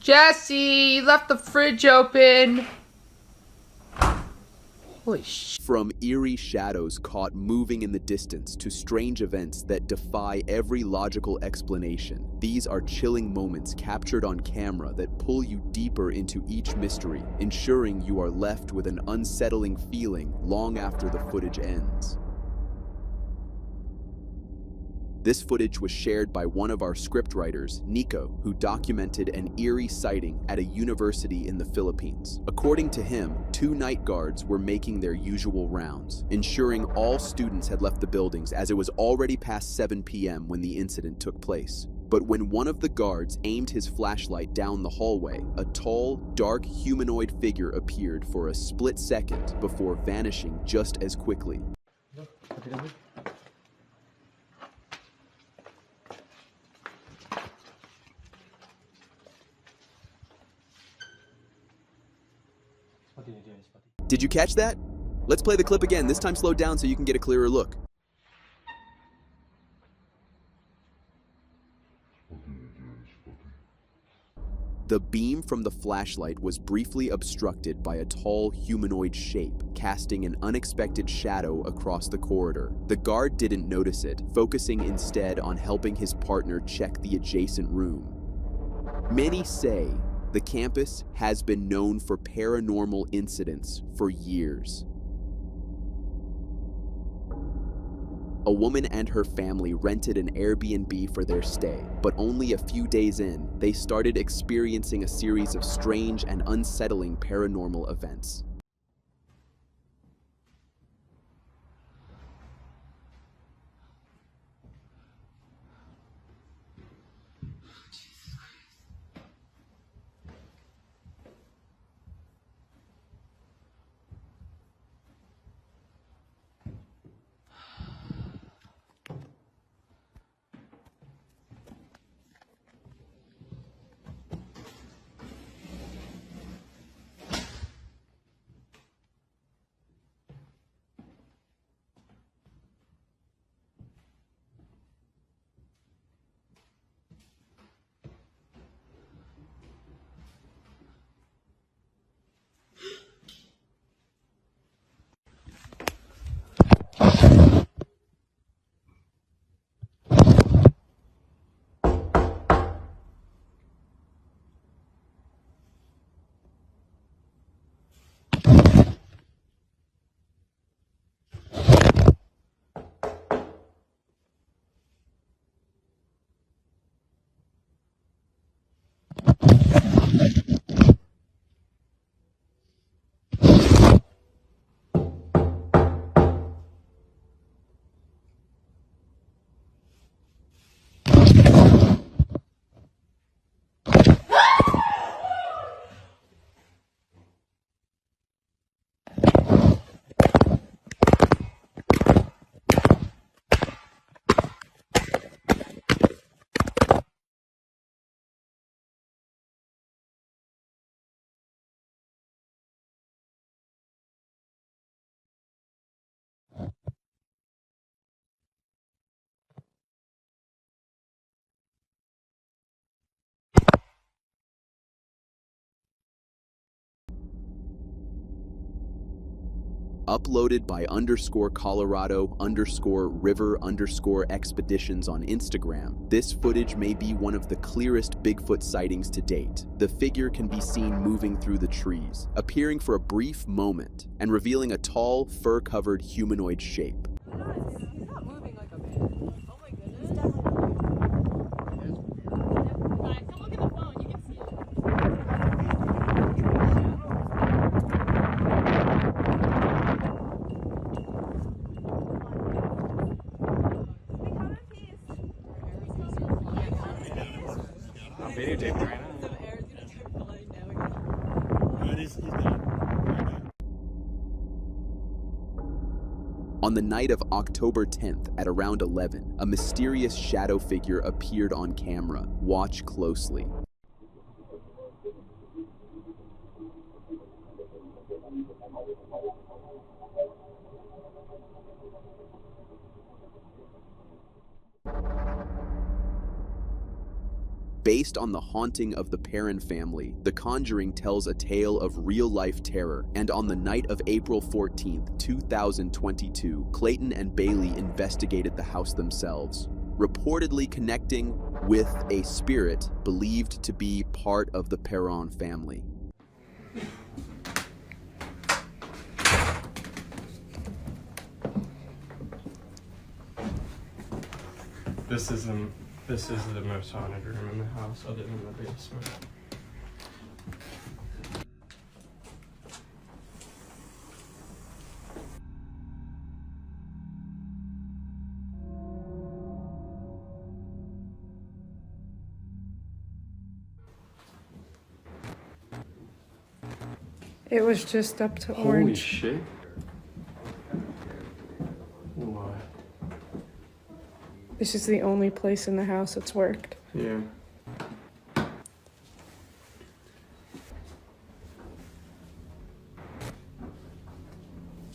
Jesse, you left the fridge open. Holy sh! From eerie shadows caught moving in the distance to strange events that defy every logical explanation, these are chilling moments captured on camera that pull you deeper into each mystery, ensuring you are left with an unsettling feeling long after the footage ends. This footage was shared by one of our scriptwriters, Nico, who documented an eerie sighting at a university in the Philippines. According to him, 2 night guards were making their usual rounds, ensuring all students had left the buildings as it was already past 7 p.m. when the incident took place. But when one of the guards aimed his flashlight down the hallway, a tall, dark humanoid figure appeared for a split second before vanishing just as quickly. Did you catch that? Let's play the clip again, this time slowed down so you can get a clearer look. The beam from the flashlight was briefly obstructed by a tall humanoid shape, casting an unexpected shadow across the corridor. The guard didn't notice it, focusing instead on helping his partner check the adjacent room. Many say the campus has been known for paranormal incidents for years. A woman and her family rented an Airbnb for their stay, but only a few days in, they started experiencing a series of strange and unsettling paranormal events. Uploaded by _Colorado_river_expeditions on Instagram, this footage may be one of the clearest Bigfoot sightings to date. The figure can be seen moving through the trees, appearing for a brief moment, and revealing a tall, fur-covered humanoid shape. He's not moving like a man. Oh my goodness. Guys, don't look at the phone. You can see it. I'm videotaping right now. Some air is gonna start flying now again. He's done. On the night of October 10th at around 11, a mysterious shadow figure appeared on camera. Watch closely. Based on the haunting of the Perrin family, The Conjuring tells a tale of real-life terror, and on the night of April 14th, 2022, Clayton and Bailey investigated the house themselves, reportedly connecting with a spirit believed to be part of the Perron family. This is the most haunted room in the house, other than the basement. It was just up to Holy orange. shit. What? This is the only place in the house that's worked. Yeah.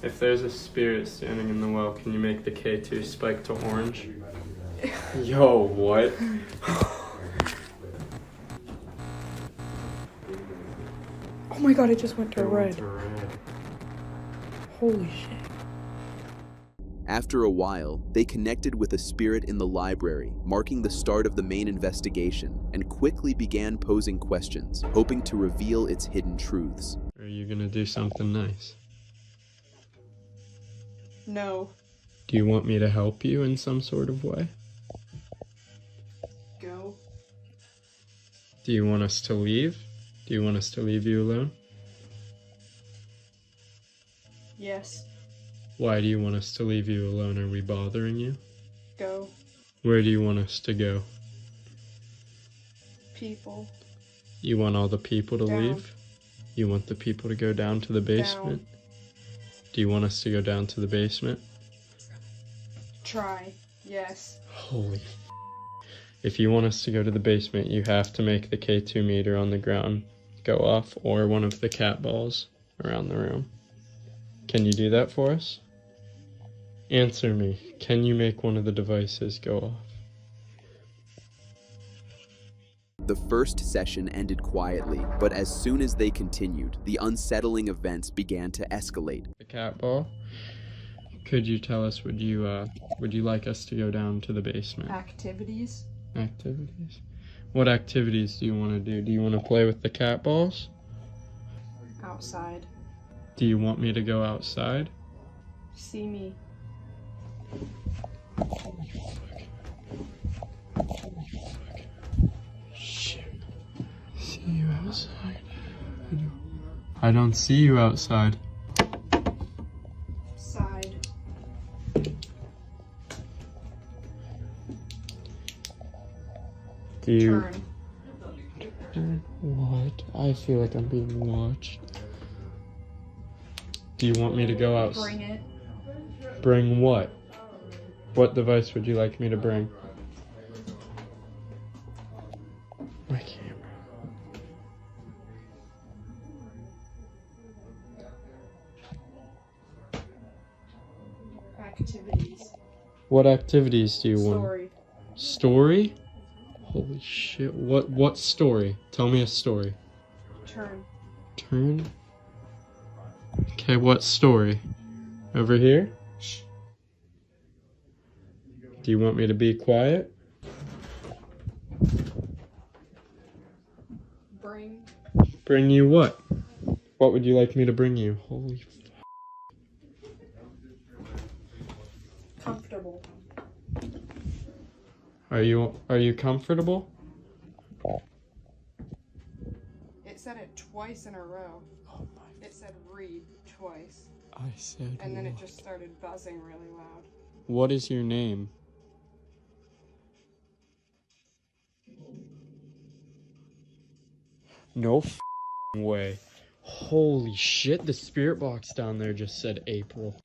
If there's a spirit standing in the well, can you make the K2 spike to orange? Yo, what? Oh my god, it just went to It went red. to red. Holy shit. After a while, they connected with a spirit in the library, marking the start of the main investigation, and quickly began posing questions, hoping to reveal its hidden truths. Are you gonna do something nice? No. Do you want me to help you in some sort of way? Go. Do you want us to leave? Do you want us to leave you alone? Yes. Why do you want us to leave you alone? Are we bothering you? Go. Where do you want us to go? People. You want all the people to Down. leave? You want the people to go down to the basement? Down. Do you want us to go down to the basement? Try. Yes. Holy f***. If you want us to go to the basement, you have to make the K2 meter on the ground go off, or one of the cat balls around the room. Can you do that for us? Answer me. Can you make one of the devices go off? The first session ended quietly, but as soon as they continued, the unsettling events began to escalate. The cat ball? Could you tell us, would you like us to go down to the basement? Activities. Activities? What activities do you want to do? Do you want to play with the cat balls? Outside. Do you want me to go outside? See me. Shit. See you outside. I don't see you outside. Side. Do you... Turn. What? I feel like I'm being watched. Do you want me to go outside? Bring it. Bring what? What device would you like me to bring? My camera. Activities. What activities do you want? Story. Story? Holy shit. What story? Tell me a story. Turn. Turn? Okay, what story? Over here? Do you want me to be quiet? Bring. Bring you what? What would you like me to bring you? Holy Comfortable. Are you comfortable? It said it twice in a row. Oh my. It said read twice. I said And then it what? just started buzzing really loud. What is your name? No way. Holy shit, the spirit box down there just said April.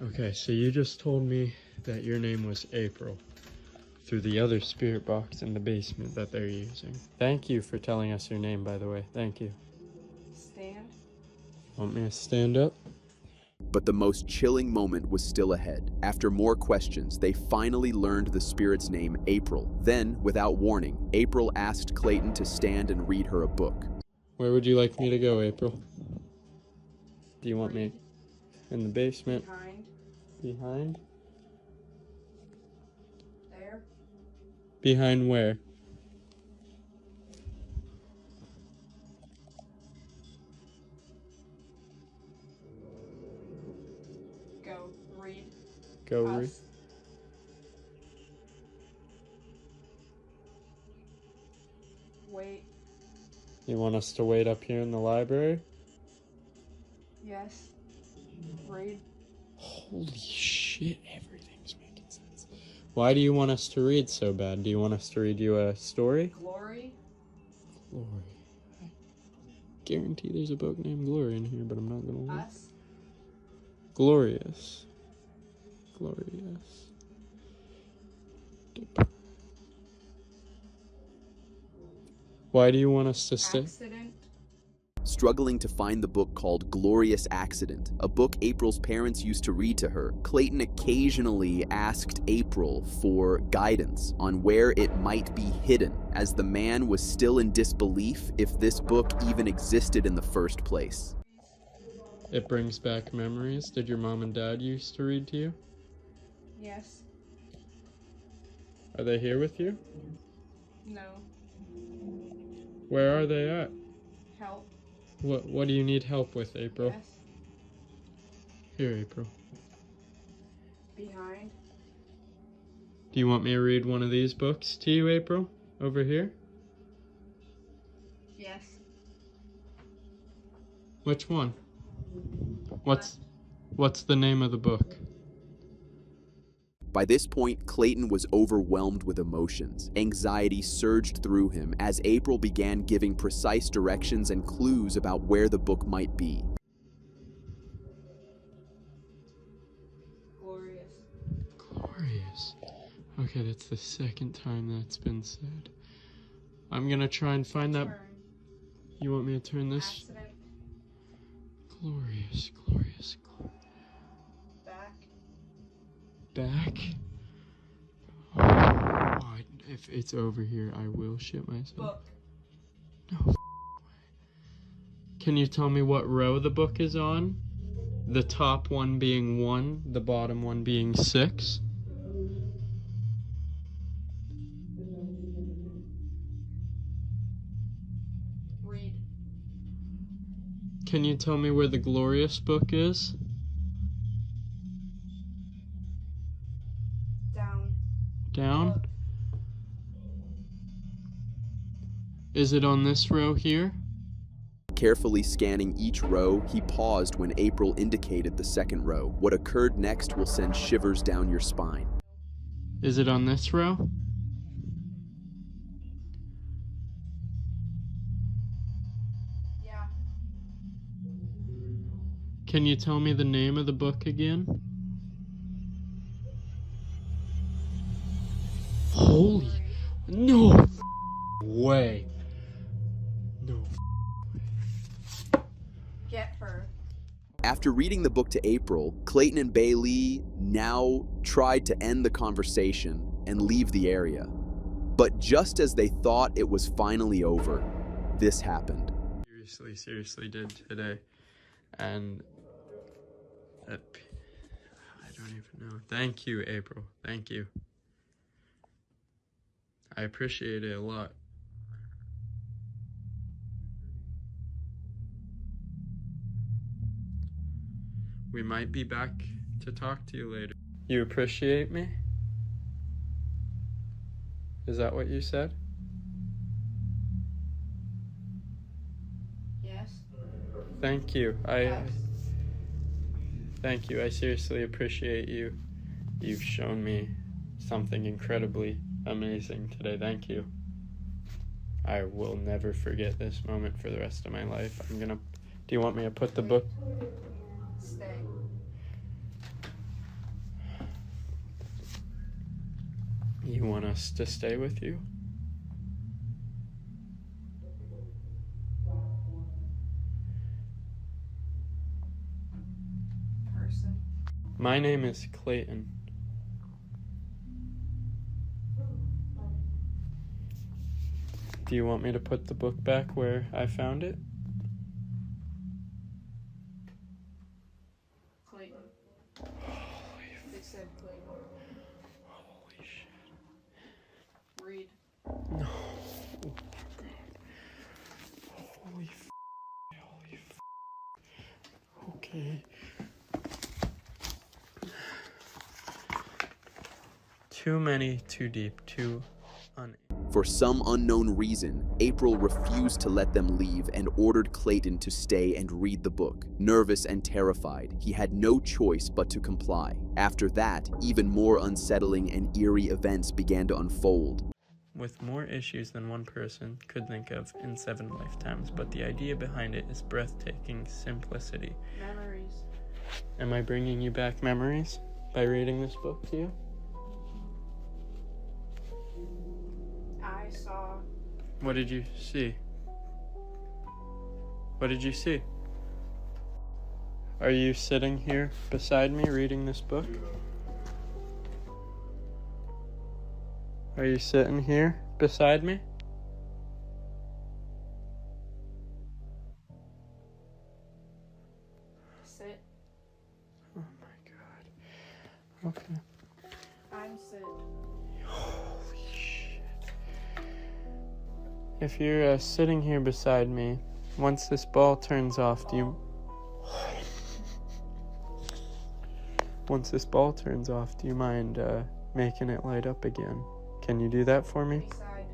Okay, so you just told me that your name was April through the other spirit box in the basement that they're using. Thank you for telling us your name, by the way. Thank you. Stand. Want me to stand up? But the most chilling moment was still ahead. After more questions, they finally learned the spirit's name, April. Then, without warning, April asked Clayton to stand and read her a book. Where would you like me to go, April? Do you want me in the basement? Behind. Behind? There. Behind where? Go. Read. Go read. Us. Wait. You want us to wait up here in the library? Yes. Read. Holy shit, everything's making sense. Why do you want us to read so bad? Do you want us to read you a story? Glory. Glory. I guarantee there's a book named Glory in here, but I'm not gonna look. Us. Glorious. Glorious. Why do you want us to stay? Accident. Struggling to find the book called Glorious Accident, a book April's parents used to read to her, Clayton occasionally asked April for guidance on where it might be hidden, as the man was still in disbelief if this book even existed in the first place. It brings back memories. Did your mom and dad used to read to you? Yes. Are they here with you? No. Where are they at? Help. What do you need help with, April? Yes. Here, April. Behind. Do you want me to read one of these books to you, April? Over here? Yes. Which one? What's the name of the book? By this point, Clayton was overwhelmed with emotions. Anxiety surged through him as April began giving precise directions and clues about where the book might be. Glorious. Glorious. Okay, that's the second time that's been said. I'm gonna try and find that. Turn. You want me to turn this? Accident. Glorious, glorious, Back. back. Oh, if it's over here, I will shit myself. Book. No way. Can you tell me what row the book is on? The top one being 1, the bottom one being 6. Read. Can you tell me where the Glorious book is? Down. Down? Look. Is it on this row here? Carefully scanning each row, he paused when April indicated the second row. What occurred next will send shivers down your spine. Is it on this row? Yeah. Can you tell me the name of the book again? Holy, no way. No. Get her. After reading the book to April, Clayton and Bailey now tried to end the conversation and leave the area. But just as they thought it was finally over, this happened. Seriously did today. And I don't even know. Thank you, April. Thank you. I appreciate it a lot. We might be back to talk to you later. You appreciate me? Is that what you said? Yes. Thank you. Yes. Thank you. I seriously appreciate you. You've shown me something incredibly amazing today. Thank you. I will never forget this moment for the rest of my life. Do you want me to put the book? Stay. You want us to stay with you? My name is Clayton. Do you want me to put the book back where I found it? Clayton. They said Clayton. Holy shit. Read. No. Oh my god. Holy f. Holy f. Okay. Too many, too deep, too For some unknown reason, April refused to let them leave and ordered Clayton to stay and read the book. Nervous and terrified, he had no choice but to comply. After that, even more unsettling and eerie events began to unfold. with more issues than one person could think of in 7 lifetimes, but the idea behind it is breathtaking simplicity. Memories. Am I bringing you back memories by reading this book to you? I saw. What did you see? What did you see? Are you sitting here beside me reading this book? Are you sitting here beside me? Sit. Oh my god. Okay. I'm sit. Holy shit. If you're sitting here beside me, once this ball turns off, do you... Once this ball turns off, do you mind making it light up again? Can you do that for me? Beside.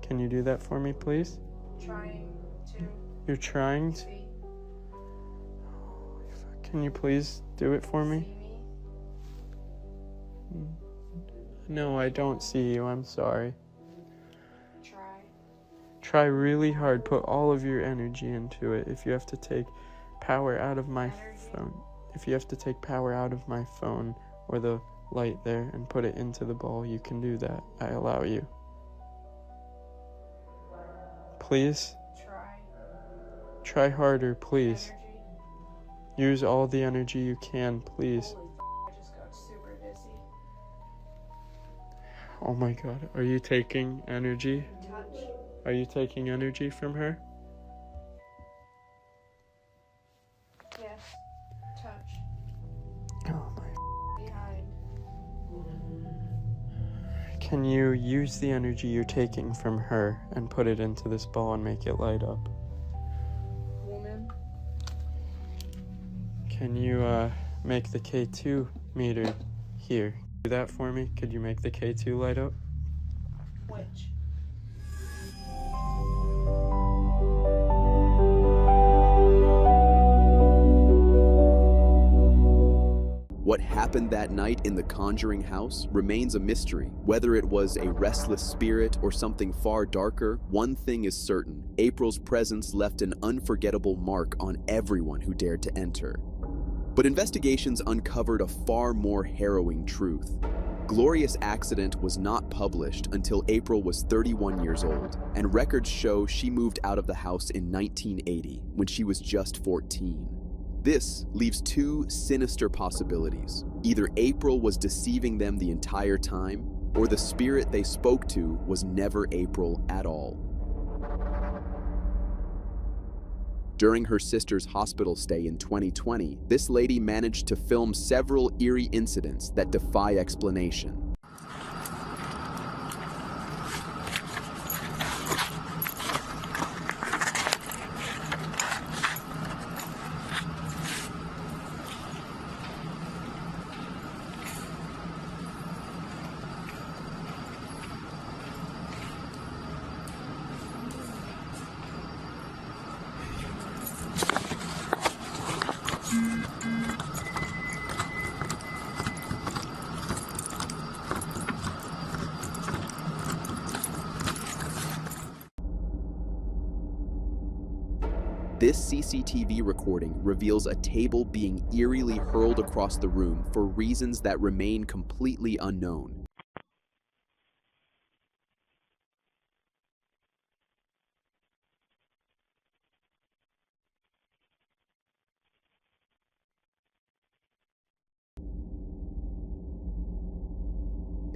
Can you do that for me, please? Trying to. You're trying to... See. Holy fuck. Can you please do it for me? See me. No, I don't see you. I'm sorry. Try. Try really hard. Put all of your energy into it. If you have to take power out of my Energy. phone... If you have to take power out of my phone or the light there and put it into the ball, you can do that. I allow you. Please? Try. Try harder, please. Energy. Use all the energy you can, please. Holy I just got super dizzy. Oh my god. Are you taking energy? Touch. Are you taking energy from her? Yes. Touch. Oh my. Behind. Can you use the energy you're taking from her and put it into this ball and make it light up? Woman. Can you make the K2 meter here? Do that for me? Could you make the K2 light up? Which? What happened that night in the Conjuring house remains a mystery. Whether it was a restless spirit or something far darker, one thing is certain. April's presence left an unforgettable mark on everyone who dared to enter. But investigations uncovered a far more harrowing truth. Gloria's accident was not published until April was 31 years old, and records show she moved out of the house in 1980 when she was just 14. This leaves two sinister possibilities. Either April was deceiving them the entire time, or the spirit they spoke to was never April at all. During her sister's hospital stay in 2020, this lady managed to film several eerie incidents that defy explanation. This CCTV recording reveals a table being eerily hurled across the room for reasons that remain completely unknown.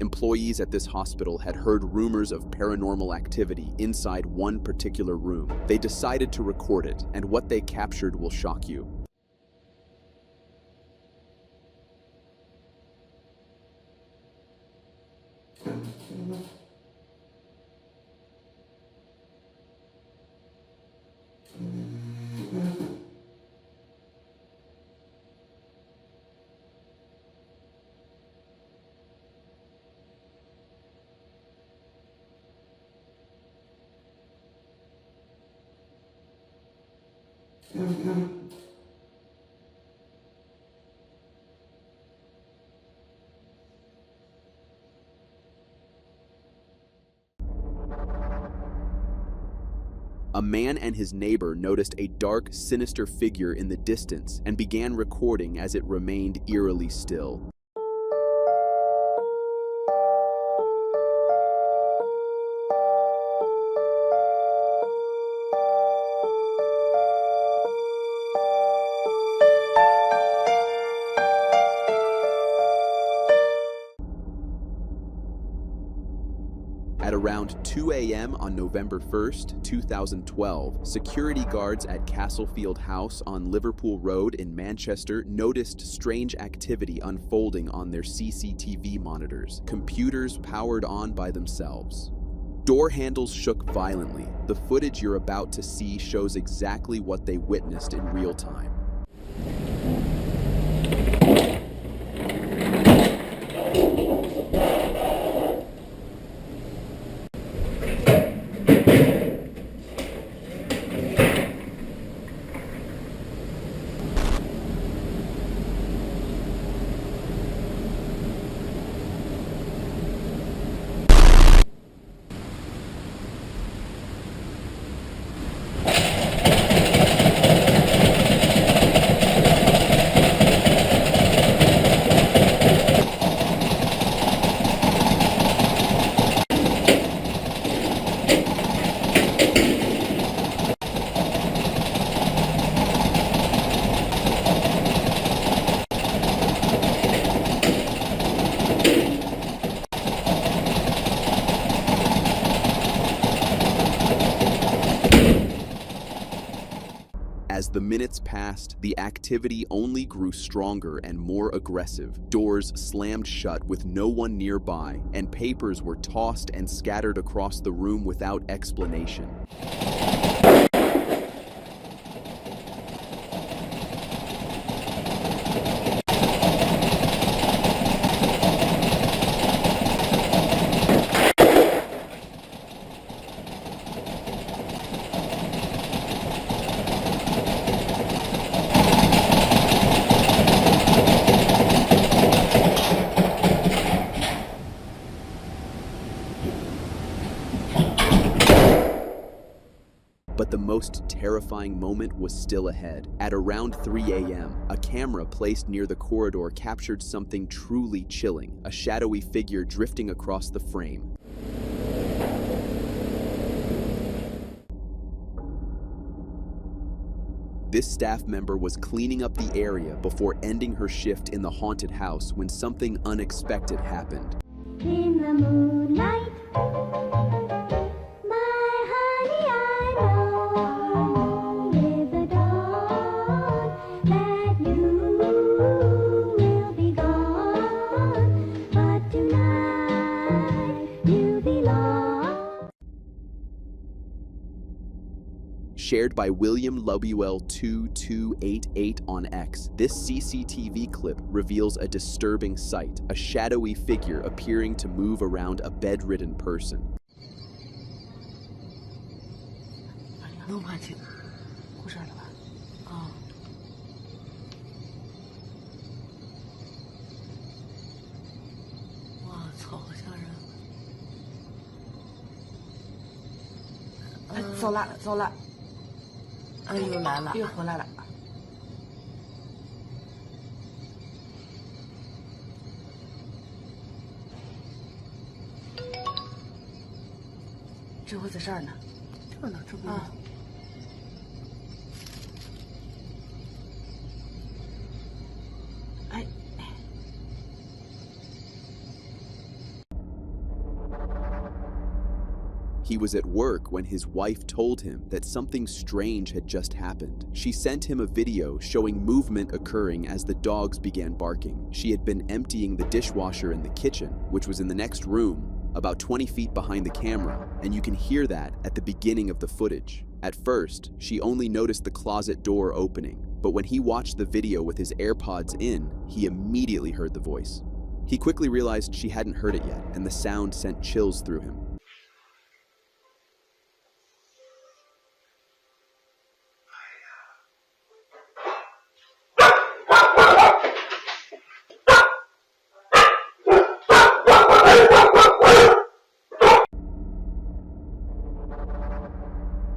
Employees at this hospital had heard rumors of paranormal activity inside one particular room. They decided to record it, and what they captured will shock you. A man and his neighbor noticed a dark, sinister figure in the distance and began recording as it remained eerily still. At around 2 a.m. on November 1st, 2012, security guards at Castlefield House on Liverpool Road in Manchester noticed strange activity unfolding on their CCTV monitors, computers powered on by themselves. Door handles shook violently. The footage you're about to see shows exactly what they witnessed in real time. As the minutes passed, the activity only grew stronger and more aggressive. Doors slammed shut with no one nearby, and papers were tossed and scattered across the room without explanation. But the most terrifying moment was still ahead. At around 3 a.m., a camera placed near the corridor captured something truly chilling, a shadowy figure drifting across the frame. This staff member was cleaning up the area before ending her shift in the haunted house when something unexpected happened. In the moonlight, my honey, I know with the dawn that you will be gone, but tonight you belong. Shared by William Lubuel 2288 on X, this CCTV clip reveals a disturbing sight, a shadowy figure appearing to move around a bedridden person. 弄过去，故事了吧？啊、我操，好吓人！走了走了，又来了，又回来了。这回在这儿呢，这呢，这不啊。He was at work when his wife told him that something strange had just happened. She sent him a video showing movement occurring as the dogs began barking. She had been emptying the dishwasher in the kitchen, which was in the next room, about 20 feet behind the camera, and you can hear that at the beginning of the footage. At first, she only noticed the closet door opening, but when he watched the video with his AirPods in, he immediately heard the voice. He quickly realized she hadn't heard it yet, and the sound sent chills through him.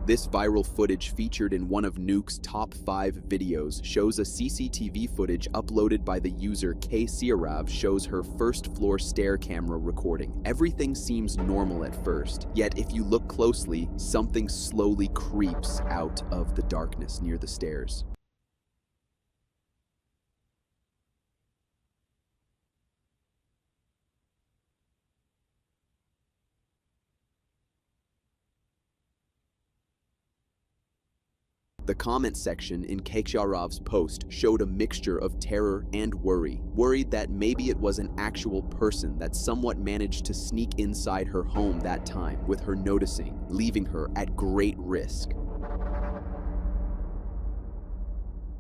This viral footage featured in one of Nuke's top 5 videos shows a CCTV footage uploaded by the user K. Siarav shows her first floor stair camera recording. Everything seems normal at first, yet if you look closely, something slowly creeps out of the darkness near the stairs. The comment section in Keksharov's post showed a mixture of terror and worry, worried that maybe it was an actual person that somewhat managed to sneak inside her home that time with her noticing, leaving her at great risk.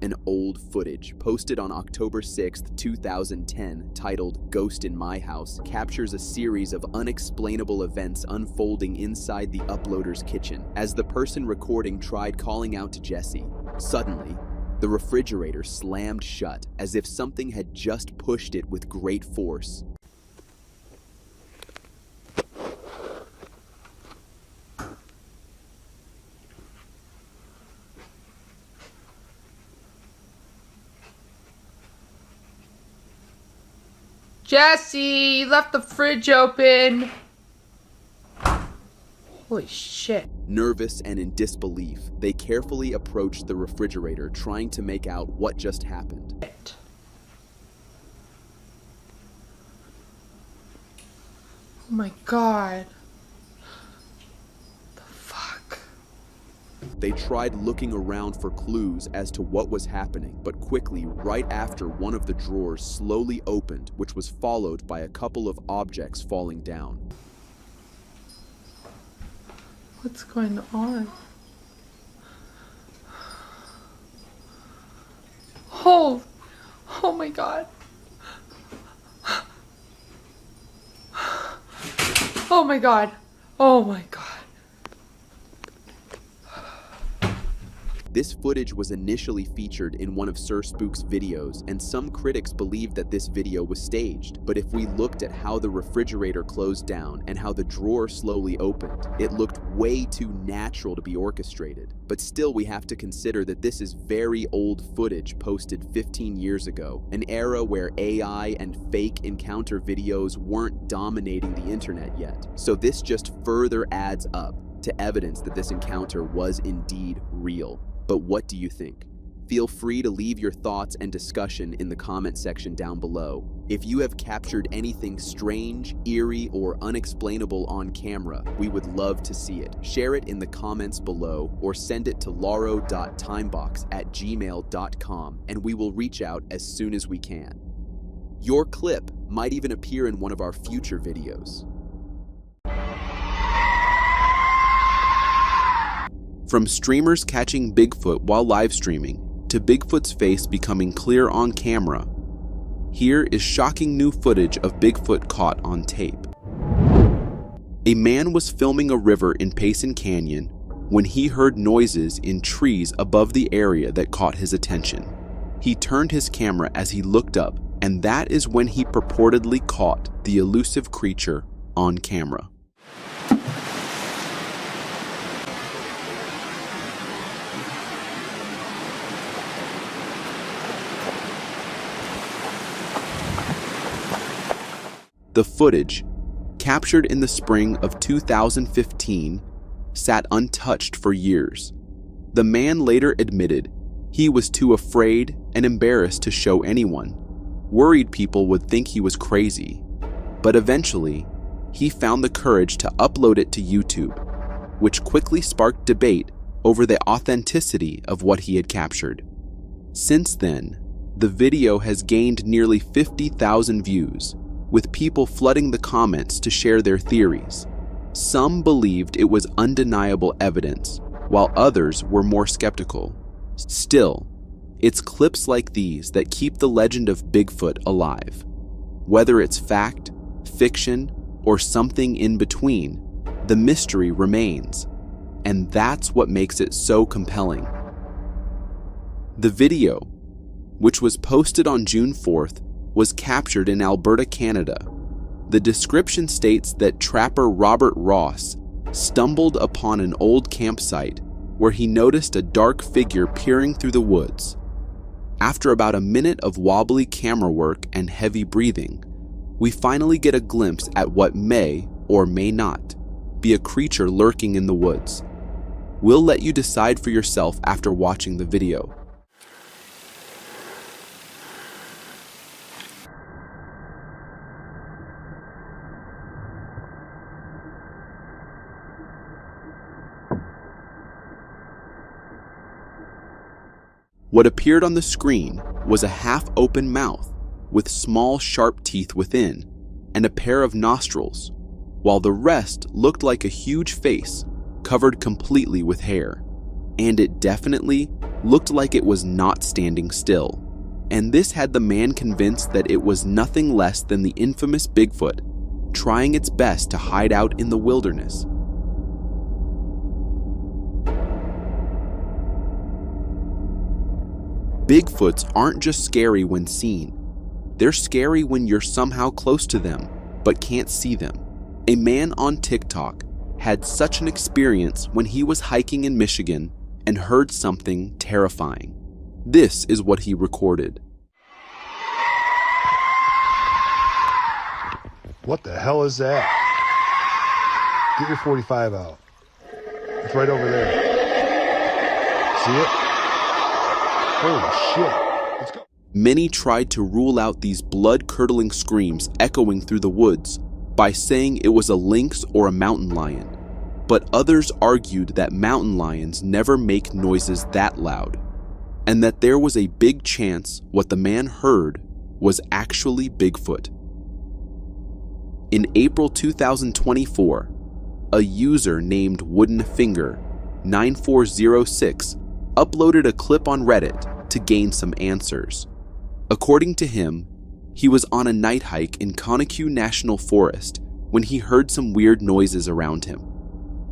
An old footage posted on October 6, 2010, titled "Ghost in My House," captures a series of unexplainable events unfolding inside the uploader's kitchen. As the person recording tried calling out to Jesse, suddenly, the refrigerator slammed shut as if something had just pushed it with great force. Jesse, you left the fridge open. Holy shit. Nervous and in disbelief, they carefully approached the refrigerator, trying to make out what just happened. Oh my god. The fuck? They tried looking around for clues as to what was happening, but quickly, right after, one of the drawers slowly opened, which was followed by a couple of objects falling down. What's going on? Oh my god. Oh my god. Oh my god. This footage was initially featured in one of Sir Spook's videos, and some critics believed that this video was staged. But if we looked at how the refrigerator closed down and how the drawer slowly opened, it looked way too natural to be orchestrated. But still, we have to consider that this is very old footage posted 15 years ago, an era where AI and fake encounter videos weren't dominating the internet yet. So this just further adds up to evidence that this encounter was indeed real. But what do you think? Feel free to leave your thoughts and discussion in the comment section down below. If you have captured anything strange, eerie, or unexplainable on camera, we would love to see it. Share it in the comments below or send it to laro.timebox@gmail.com and we will reach out as soon as we can. Your clip might even appear in one of our future videos. From streamers catching Bigfoot while live streaming, to Bigfoot's face becoming clear on camera, here is shocking new footage of Bigfoot caught on tape. A man was filming a river in Payson Canyon when he heard noises in trees above the area that caught his attention. He turned his camera as he looked up, and that is when he purportedly caught the elusive creature on camera. The footage, captured in the spring of 2015, sat untouched for years. The man later admitted he was too afraid and embarrassed to show anyone, worried people would think he was crazy. But eventually, he found the courage to upload it to YouTube, which quickly sparked debate over the authenticity of what he had captured. Since then, the video has gained nearly 50,000 views, with people flooding the comments to share their theories. Some believed it was undeniable evidence, while others were more skeptical. Still, it's clips like these that keep the legend of Bigfoot alive. Whether it's fact, fiction, or something in between, the mystery remains, and that's what makes it so compelling. The video, which was posted on June 4th, was captured in Alberta, Canada. The description states that trapper Robert Ross stumbled upon an old campsite where he noticed a dark figure peering through the woods. After about a minute of wobbly camera work and heavy breathing, we finally get a glimpse at what may, or may not, be a creature lurking in the woods. We'll let you decide for yourself after watching the video. What appeared on the screen was a half-open mouth with small sharp teeth within and a pair of nostrils, while the rest looked like a huge face covered completely with hair. And it definitely looked like it was not standing still. And this had the man convinced that it was nothing less than the infamous Bigfoot trying its best to hide out in the wilderness. Bigfoots aren't just scary when seen. They're scary when you're somehow close to them, but can't see them. A man on TikTok had such an experience when he was hiking in Michigan and heard something terrifying. This is what he recorded. What the hell is that? Get your 45 out. It's right over there. See it? Holy shit. Let's go. Many tried to rule out these blood-curdling screams echoing through the woods by saying it was a lynx or a mountain lion, but others argued that mountain lions never make noises that loud, and that there was a big chance what the man heard was actually Bigfoot. In April 2024, a user named Wooden Finger 9406 uploaded a clip on Reddit to gain some answers. According to him, he was on a night hike in Conecuh National Forest when he heard some weird noises around him.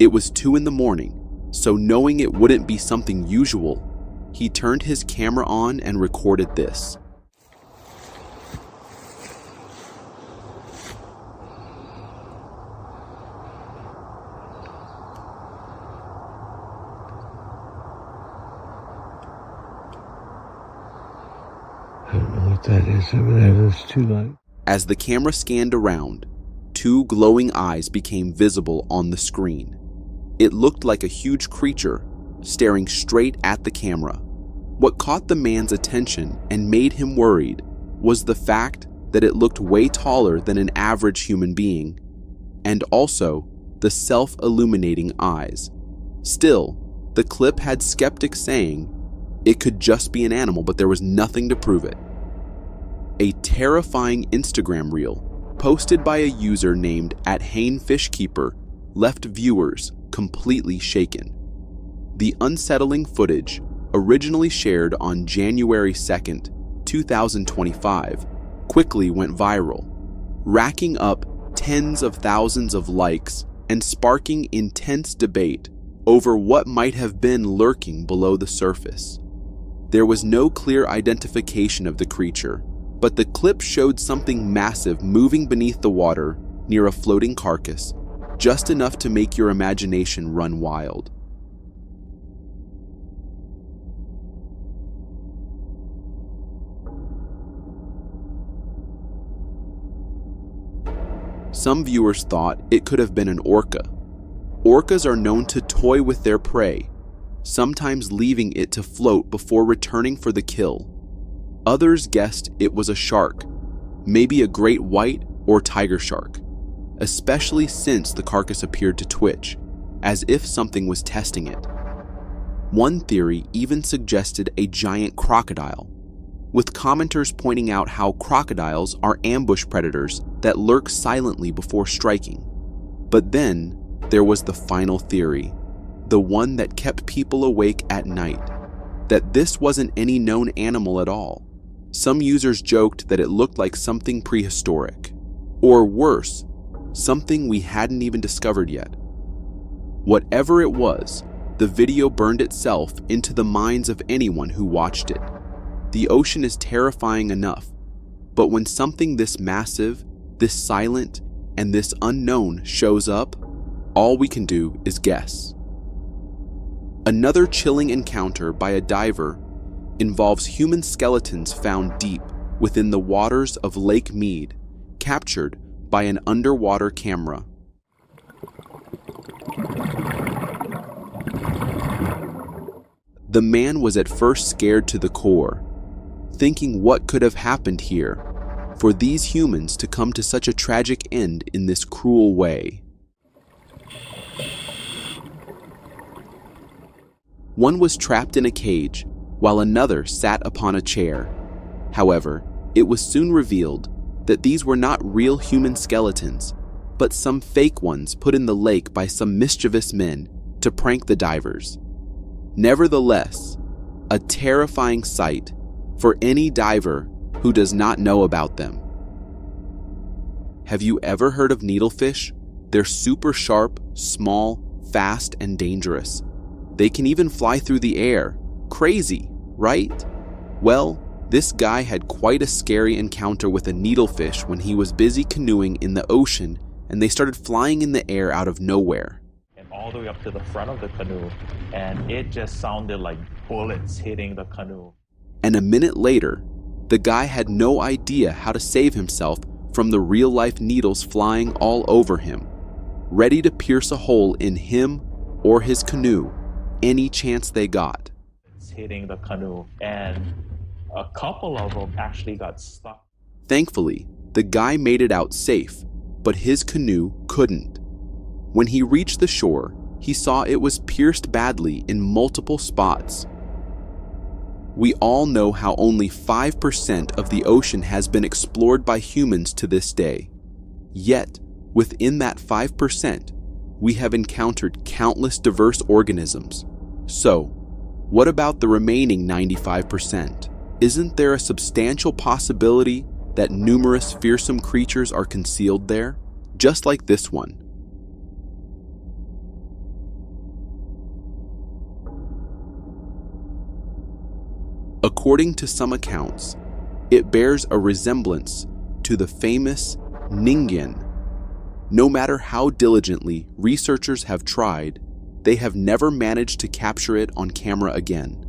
It was 2 a.m, so knowing it wouldn't be something usual, he turned his camera on and recorded this. I don't know what that is over there. There's 2 lights. As the camera scanned around, 2 glowing eyes became visible on the screen. It looked like a huge creature staring straight at the camera. What caught the man's attention and made him worried was the fact that it looked way taller than an average human being, and also the self-illuminating eyes. Still, the clip had skeptics saying it could just be an animal, but there was nothing to prove it. A terrifying Instagram reel posted by a user named @HaneFishKeeper left viewers completely shaken. The unsettling footage, originally shared on January 2nd, 2025, quickly went viral, racking up tens of thousands of likes and sparking intense debate over what might have been lurking below the surface. There was no clear identification of the creature, but the clip showed something massive moving beneath the water near a floating carcass, just enough to make your imagination run wild. Some viewers thought it could have been an orca. Orcas are known to toy with their prey, sometimes leaving it to float before returning for the kill. Others guessed it was a shark, maybe a great white or tiger shark, especially since the carcass appeared to twitch, as if something was testing it. One theory even suggested a giant crocodile, with commenters pointing out how crocodiles are ambush predators that lurk silently before striking. But then there was the final theory, the one that kept people awake at night, that this wasn't any known animal at all. Some users joked that it looked like something prehistoric, or worse, something we hadn't even discovered yet. Whatever it was, the video burned itself into the minds of anyone who watched it. The ocean is terrifying enough, but when something this massive, this silent, and this unknown shows up, all we can do is guess. Another chilling encounter by a diver involves human skeletons found deep within the waters of Lake Mead, captured by an underwater camera. The man was at first scared to the core, thinking what could have happened here for these humans to come to such a tragic end in this cruel way. One was trapped in a cage, while another sat upon a chair. However, it was soon revealed that these were not real human skeletons, but some fake ones put in the lake by some mischievous men to prank the divers. Nevertheless, a terrifying sight for any diver who does not know about them. Have you ever heard of needlefish? They're super sharp, small, fast, and dangerous. They can even fly through the air. Crazy, right? Well, this guy had quite a scary encounter with a needlefish when he was busy canoeing in the ocean and they started flying in the air out of nowhere. And all the way up to the front of the canoe, and it just sounded like bullets hitting the canoe. And a minute later, the guy had no idea how to save himself from the real-life needles flying all over him, ready to pierce a hole in him or his canoe any chance they got. It's hitting the canoe, and a couple of them actually got stuck. Thankfully, the guy made it out safe, but his canoe couldn't. When he reached the shore, he saw it was pierced badly in multiple spots. We all know how only 5% of the ocean has been explored by humans to this day. Yet, within that 5%, we have encountered countless diverse organisms. So, what about the remaining 95%? Isn't there a substantial possibility that numerous fearsome creatures are concealed there, just like this one? According to some accounts, it bears a resemblance to the famous Ningen. No matter how diligently researchers have tried, they have never managed to capture it on camera again.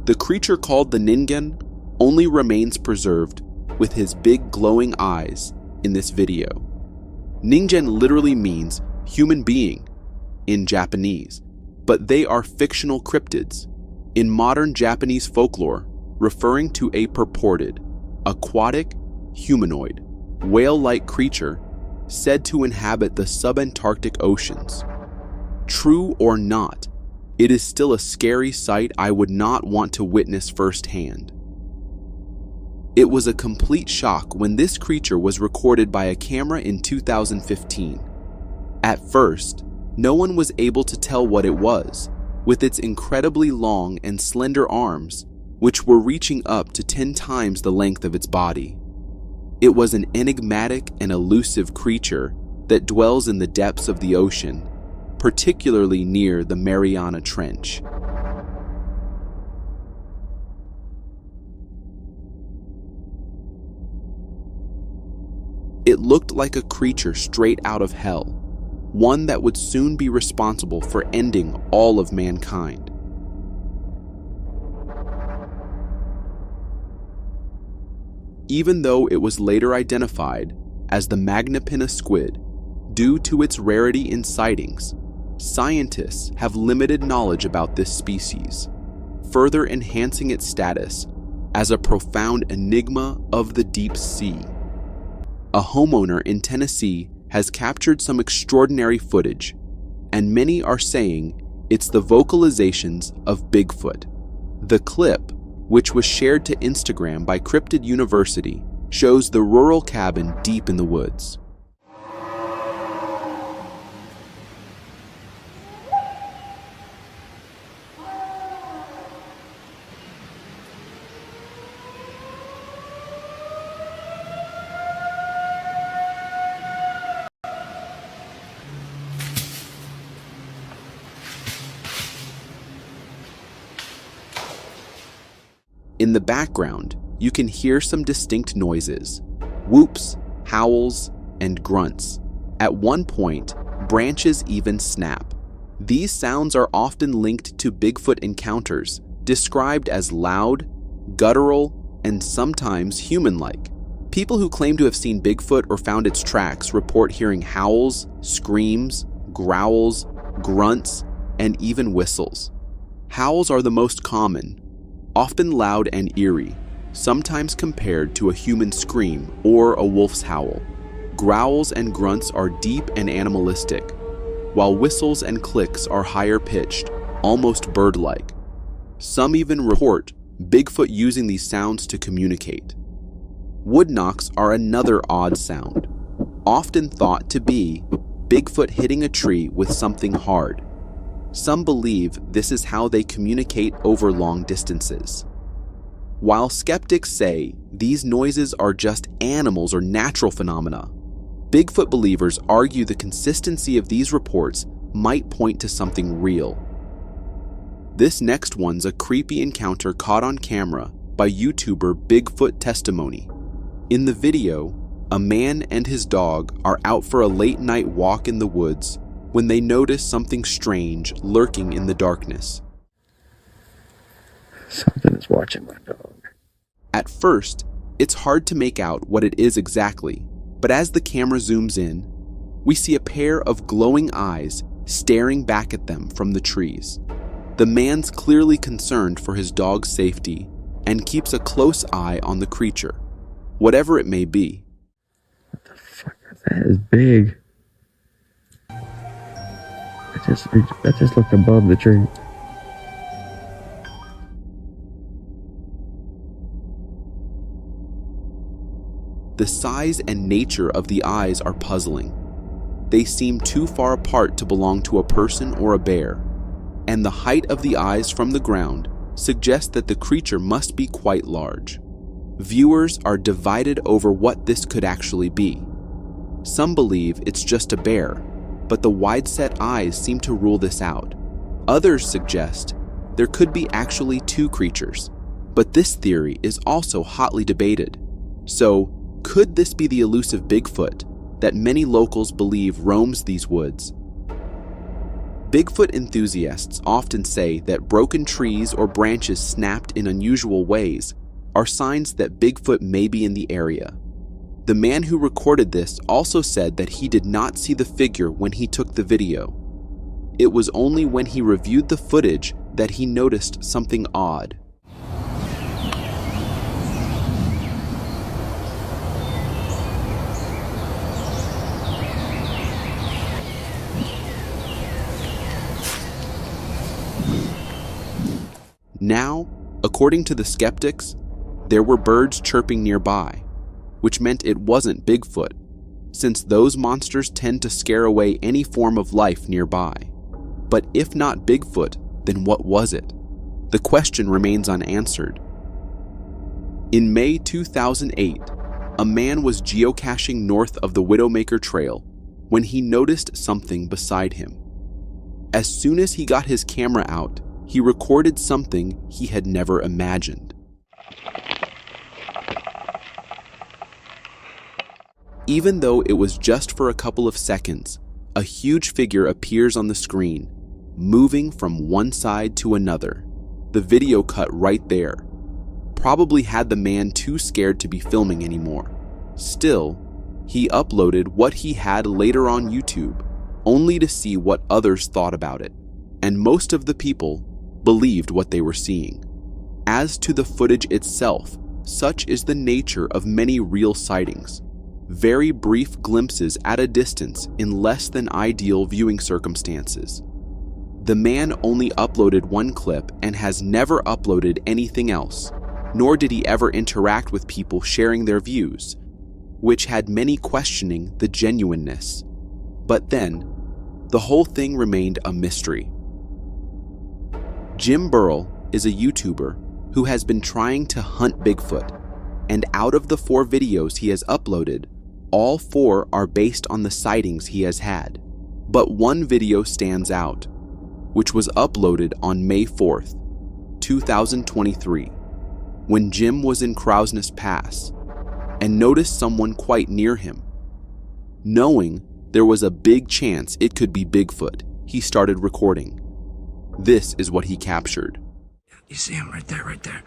The creature called the Ningen only remains preserved with his big glowing eyes in this video. Ningen literally means human being in Japanese, but they are fictional cryptids in modern Japanese folklore, referring to a purported aquatic humanoid whale-like creature said to inhabit the subantarctic oceans. True or not, it is still a scary sight I would not want to witness firsthand. It was a complete shock when this creature was recorded by a camera in 2015. At first, no one was able to tell what it was, with its incredibly long and slender arms, which were reaching up to 10 times the length of its body. It was an enigmatic and elusive creature that dwells in the depths of the ocean, particularly near the Mariana Trench. It looked like a creature straight out of hell, one that would soon be responsible for ending all of mankind. Even though it was later identified as the Magnapinna squid, due to its rarity in sightings, scientists have limited knowledge about this species, further enhancing its status as a profound enigma of the deep sea. A homeowner in Tennessee has captured some extraordinary footage, and many are saying it's the vocalizations of Bigfoot. The clip, which was shared to Instagram by Cryptid University, shows the rural cabin deep in the woods. In the background, you can hear some distinct noises: whoops, howls, and grunts. At one point, branches even snap. These sounds are often linked to Bigfoot encounters, described as loud, guttural, and sometimes human-like. People who claim to have seen Bigfoot or found its tracks report hearing howls, screams, growls, grunts, and even whistles. Howls are the most common, often loud and eerie, sometimes compared to a human scream or a wolf's howl. Growls and grunts are deep and animalistic, while whistles and clicks are higher pitched, almost bird-like. Some even report Bigfoot using these sounds to communicate. Wood knocks are another odd sound, often thought to be Bigfoot hitting a tree with something hard. Some believe this is how they communicate over long distances. While skeptics say these noises are just animals or natural phenomena, Bigfoot believers argue the consistency of these reports might point to something real. This next one's a creepy encounter caught on camera by YouTuber Bigfoot Testimony. In the video, a man and his dog are out for a late-night walk in the woods when they notice something strange lurking in the darkness. Something is watching my dog. At first, it's hard to make out what it is exactly, but as the camera zooms in, we see a pair of glowing eyes staring back at them from the trees. The man's clearly concerned for his dog's safety and keeps a close eye on the creature, whatever it may be. What the fuck? That is big. That just looked above the tree. The size and nature of the eyes are puzzling. They seem too far apart to belong to a person or a bear, and the height of the eyes from the ground suggests that the creature must be quite large. Viewers are divided over what this could actually be. Some believe it's just a bear, but the wide-set eyes seem to rule this out. Others suggest there could be actually two creatures, but this theory is also hotly debated. So, could this be the elusive Bigfoot that many locals believe roams these woods? Bigfoot enthusiasts often say that broken trees or branches snapped in unusual ways are signs that Bigfoot may be in the area. The man who recorded this also said that he did not see the figure when he took the video. It was only when he reviewed the footage that he noticed something odd. Now, according to the skeptics, there were birds chirping nearby, which meant it wasn't Bigfoot, since those monsters tend to scare away any form of life nearby. But if not Bigfoot, then what was it? The question remains unanswered. In May 2008, a man was geocaching north of the Widowmaker Trail when he noticed something beside him. As soon as he got his camera out, he recorded something he had never imagined. Even though it was just for a couple of seconds, a huge figure appears on the screen, moving from one side to another. The video cut right there. Probably had the man too scared to be filming anymore. Still, he uploaded what he had later on YouTube, only to see what others thought about it, and most of the people believed what they were seeing. As to the footage itself, such is the nature of many real sightings. very brief glimpses at a distance in less than ideal viewing circumstances. The man only uploaded one clip and has never uploaded anything else, nor did he ever interact with people sharing their views, which had many questioning the genuineness. But then, the whole thing remained a mystery. Jim Burrell is a YouTuber who has been trying to hunt Bigfoot, and out of the 4 videos he has uploaded, all 4 are based on the sightings he has had. But one video stands out, which was uploaded on May 4th, 2023, when Jim was in Crowsnest Pass and noticed someone quite near him. Knowing there was a big chance it could be Bigfoot, he started recording. This is what he captured. You see him right there, right there.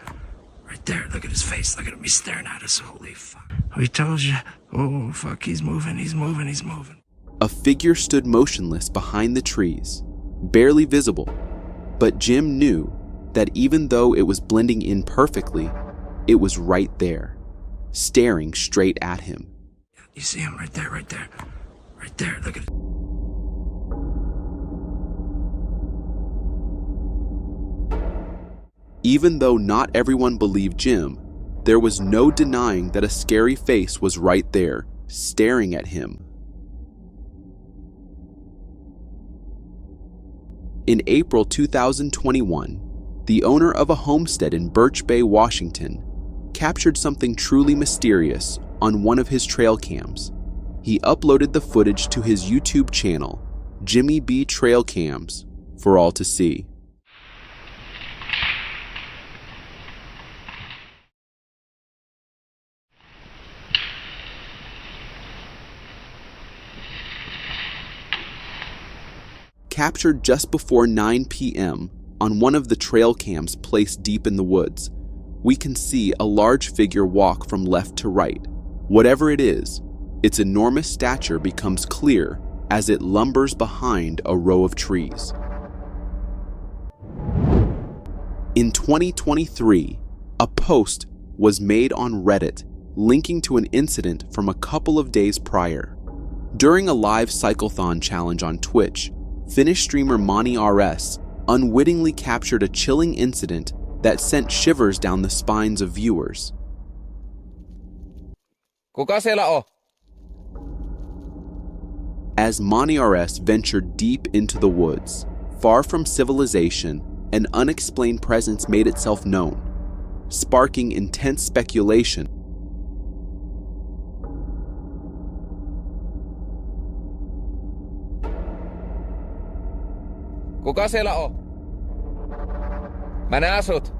Right there. Look at his face. Look at him. He's staring at us. Holy fuck. We told you. Oh, fuck. He's moving. He's moving. He's moving. A figure stood motionless behind the trees, barely visible, but Jim knew that even though it was blending in perfectly, it was right there, staring straight at him. You see him right there, right there. Right there. Look at it. Even though not everyone believed Jim, there was no denying that a scary face was right there, staring at him. In April 2021, the owner of a homestead in Birch Bay, Washington, captured something truly mysterious on one of his trail cams. He uploaded the footage to his YouTube channel, Jimmy B Trail Cams, for all to see. Captured just before 9 p.m. on one of the trail cams placed deep in the woods, we can see a large figure walk from left to right. Whatever it is, its enormous stature becomes clear as it lumbers behind a row of trees. In 2023, a post was made on Reddit linking to an incident from a couple of days prior. During a live cyclothon challenge on Twitch, Finnish streamer Mani RS unwittingly captured a chilling incident that sent shivers down the spines of viewers. Kuka siellä on? As Mani RS ventured deep into the woods, far from civilization, an unexplained presence made itself known, sparking intense speculation. Kuka siellä on? Mä näen sut.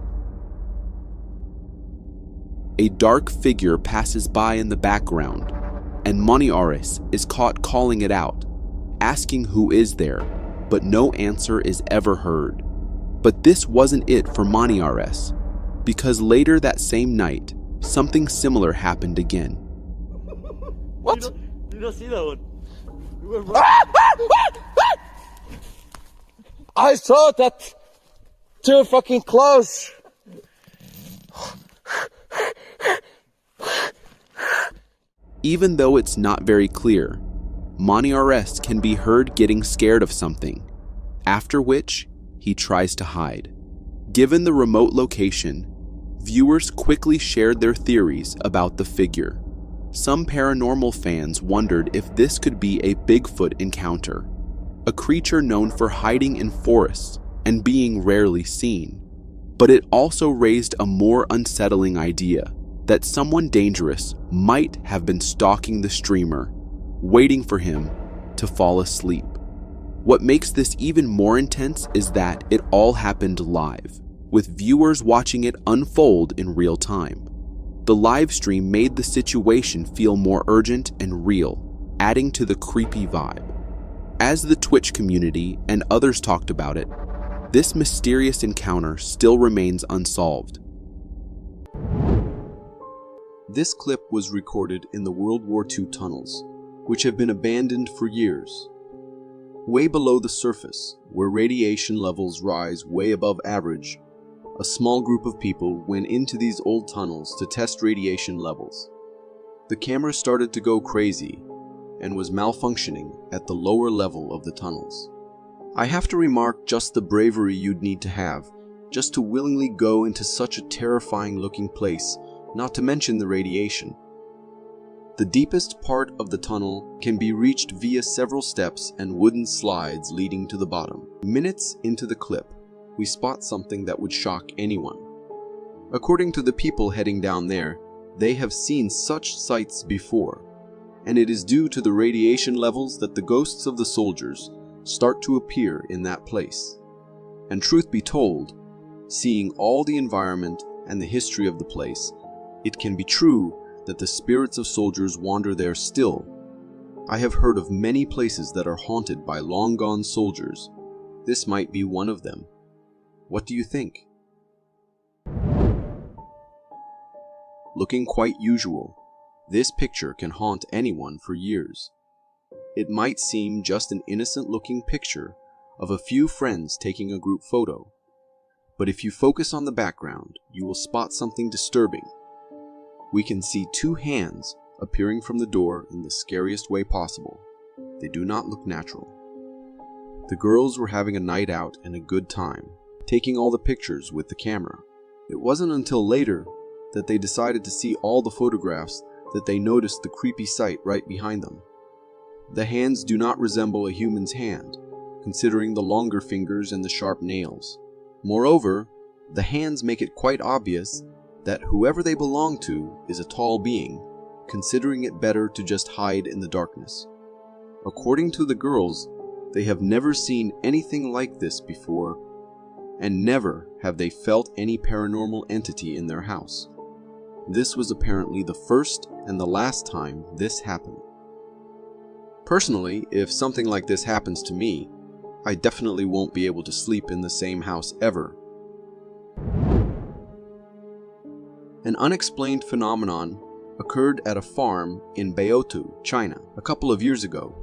A dark figure passes by in the background, and Mani RS is caught calling it out, asking who is there, but no answer is ever heard. But this wasn't it for Mani RS, because later that same night, something similar happened again. What? You don't see that one. You went I saw that too fucking close. Even though it's not very clear, Mani RS can be heard getting scared of something, after which he tries to hide. Given the remote location, viewers quickly shared their theories about the figure. Some paranormal fans wondered if this could be a Bigfoot encounter, a creature known for hiding in forests and being rarely seen. But it also raised a more unsettling idea that someone dangerous might have been stalking the streamer, waiting for him to fall asleep. What makes this even more intense is that it all happened live, with viewers watching it unfold in real time. The live stream made the situation feel more urgent and real, adding to the creepy vibe. As the Twitch community and others talked about it, this mysterious encounter still remains unsolved. This clip was recorded in the World War II tunnels, which have been abandoned for years. Way below the surface, where radiation levels rise way above average, a small group of people went into these old tunnels to test radiation levels. The camera started to go crazy and was malfunctioning at the lower level of the tunnels. I have to remark just the bravery you'd need to have just to willingly go into such a terrifying looking place, not to mention the radiation. The deepest part of the tunnel can be reached via several steps and wooden slides leading to the bottom. Minutes into the clip, we spot something that would shock anyone. According to the people heading down there, they have seen such sights before, and it is due to the radiation levels that the ghosts of the soldiers start to appear in that place. And truth be told, seeing all the environment and the history of the place, it can be true that the spirits of soldiers wander there still. I have heard of many places that are haunted by long-gone soldiers. This might be one of them. What do you think? Looking quite usual, this picture can haunt anyone for years. It might seem just an innocent-looking picture of a few friends taking a group photo. But if you focus on the background, you will spot something disturbing. We can see two hands appearing from the door in the scariest way possible. They do not look natural. The girls were having a night out and a good time, taking all the pictures with the camera. It wasn't until later that they decided to see all the photographs that they noticed the creepy sight right behind them. The hands do not resemble a human's hand, considering the longer fingers and the sharp nails. Moreover, the hands make it quite obvious that whoever they belong to is a tall being, considering it better to just hide in the darkness. According to the girls, they have never seen anything like this before, and never have they felt any paranormal entity in their house. This was apparently the first and the last time this happened. Personally, if something like this happens to me, I definitely won't be able to sleep in the same house ever. An unexplained phenomenon occurred at a farm in Baotou, China, a couple of years ago,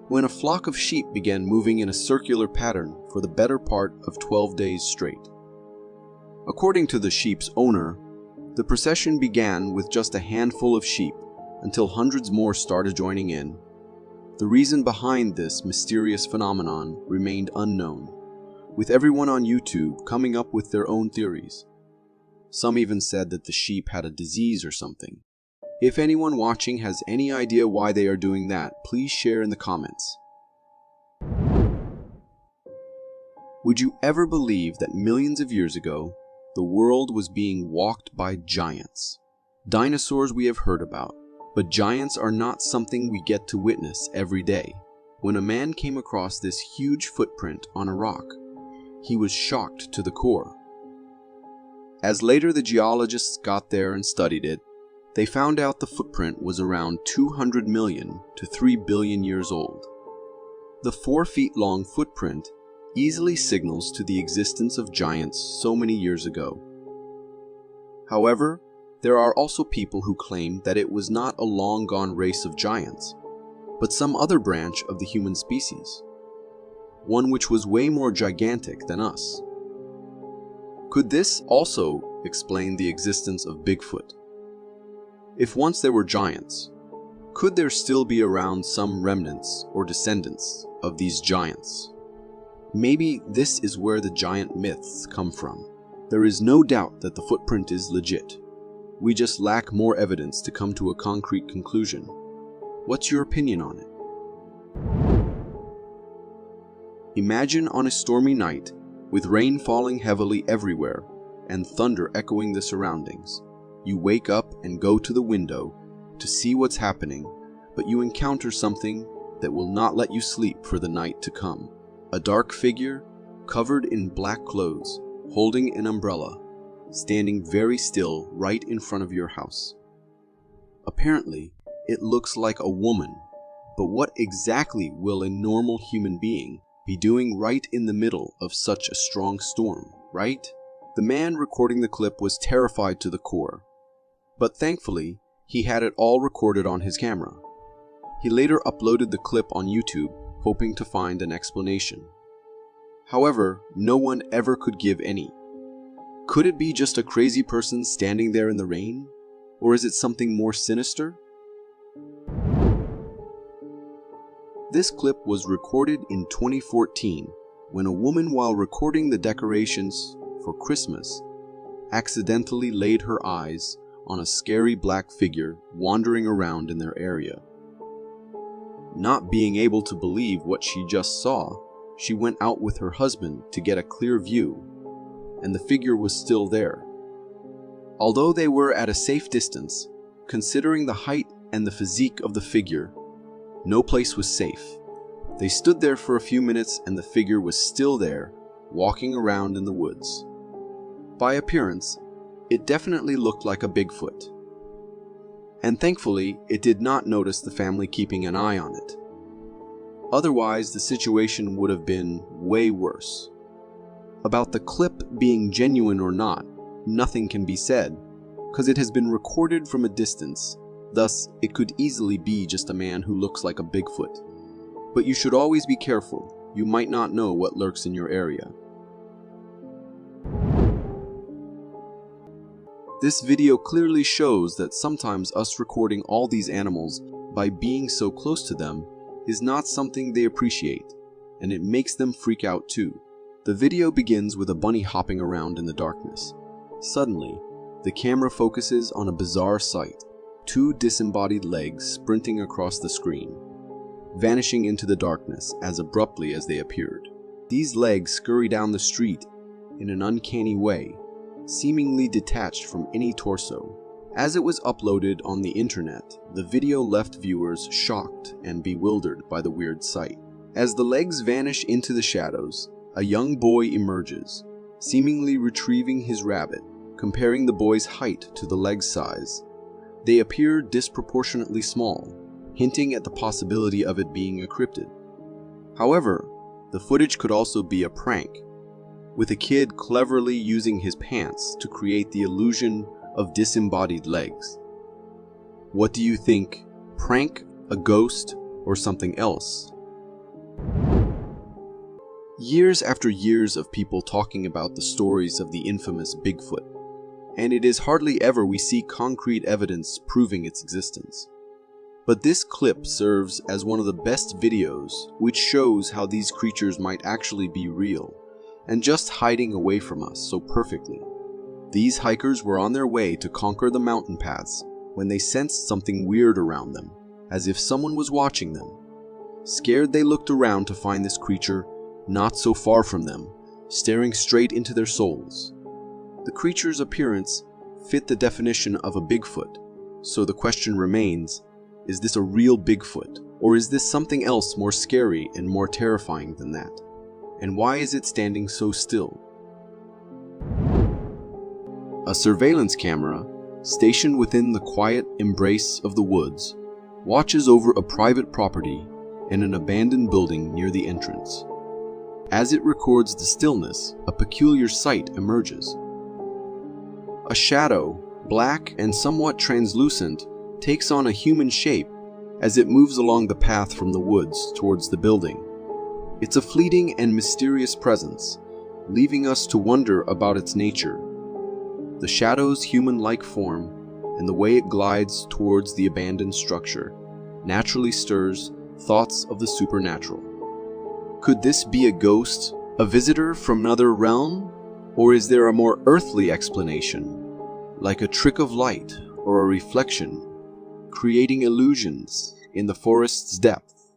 when a flock of sheep began moving in a circular pattern for the better part of 12 days straight. According to the sheep's owner, the procession began with just a handful of sheep until hundreds more started joining in. The reason behind this mysterious phenomenon remained unknown, with everyone on YouTube coming up with their own theories. Some even said that the sheep had a disease or something. If anyone watching has any idea why they are doing that, please share in the comments. Would you ever believe that millions of years ago, the world was being walked by giants? Dinosaurs we have heard about, but giants are not something we get to witness every day. When a man came across this huge footprint on a rock, he was shocked to the core. As later the geologists got there and studied it, they found out the footprint was around 200 million to 3 billion years old. The 4 feet long footprint easily signals to the existence of giants so many years ago. However, there are also people who claim that it was not a long-gone race of giants, but some other branch of the human species, one which was way more gigantic than us. Could this also explain the existence of Bigfoot? If once there were giants, could there still be around some remnants or descendants of these giants? Maybe this is where the giant myths come from. There is no doubt that the footprint is legit. We just lack more evidence to come to a concrete conclusion. What's your opinion on it? Imagine on a stormy night, with rain falling heavily everywhere and thunder echoing the surroundings. You wake up and go to the window to see what's happening, but you encounter something that will not let you sleep for the night to come. A dark figure, covered in black clothes, holding an umbrella, standing very still right in front of your house. Apparently, it looks like a woman, but what exactly will a normal human being be doing right in the middle of such a strong storm, right? The man recording the clip was terrified to the core, but thankfully, he had it all recorded on his camera. He later uploaded the clip on YouTube, hoping to find an explanation. However, no one ever could give any. Could it be just a crazy person standing there in the rain? Or is it something more sinister? This clip was recorded in 2014 when a woman, while recording the decorations for Christmas, accidentally laid her eyes on a scary black figure wandering around in their area. Not being able to believe what she just saw, she went out with her husband to get a clear view, and the figure was still there. Although they were at a safe distance, considering the height and the physique of the figure, no place was safe. They stood there for a few minutes and the figure was still there, walking around in the woods. By appearance, it definitely looked like a Bigfoot. And thankfully, it did not notice the family keeping an eye on it. Otherwise, the situation would have been way worse. About the clip being genuine or not, nothing can be said, because it has been recorded from a distance, thus it could easily be just a man who looks like a Bigfoot. But you should always be careful, you might not know what lurks in your area. This video clearly shows that sometimes us recording all these animals by being so close to them is not something they appreciate, and it makes them freak out too. The video begins with a bunny hopping around in the darkness. Suddenly, the camera focuses on a bizarre sight, two disembodied legs sprinting across the screen, vanishing into the darkness as abruptly as they appeared. These legs scurry down the street in an uncanny way, seemingly detached from any torso. As it was uploaded on the internet, the video left viewers shocked and bewildered by the weird sight. As the legs vanish into the shadows, a young boy emerges, seemingly retrieving his rabbit. Comparing the boy's height to the leg's size, they appear disproportionately small, hinting at the possibility of it being a cryptid. However, the footage could also be a prank, with a kid cleverly using his pants to create the illusion of disembodied legs. What do you think? Prank, a ghost, or something else? Years after years of people talking about the stories of the infamous Bigfoot, and it is hardly ever we see concrete evidence proving its existence. But this clip serves as one of the best videos which shows how these creatures might actually be real, and just hiding away from us so perfectly. These hikers were on their way to conquer the mountain paths when they sensed something weird around them, as if someone was watching them. Scared, they looked around to find this creature not so far from them, staring straight into their souls. The creature's appearance fit the definition of a Bigfoot, so the question remains, is this a real Bigfoot, or is this something else more scary and more terrifying than that? And why is it standing so still? A surveillance camera, stationed within the quiet embrace of the woods, watches over a private property and an abandoned building near the entrance. As it records the stillness, a peculiar sight emerges. A shadow, black and somewhat translucent, takes on a human shape as it moves along the path from the woods towards the building. It's a fleeting and mysterious presence, leaving us to wonder about its nature. The shadow's human-like form and the way it glides towards the abandoned structure naturally stirs thoughts of the supernatural. Could this be a ghost, a visitor from another realm? Or is there a more earthly explanation, like a trick of light or a reflection, creating illusions in the forest's depth?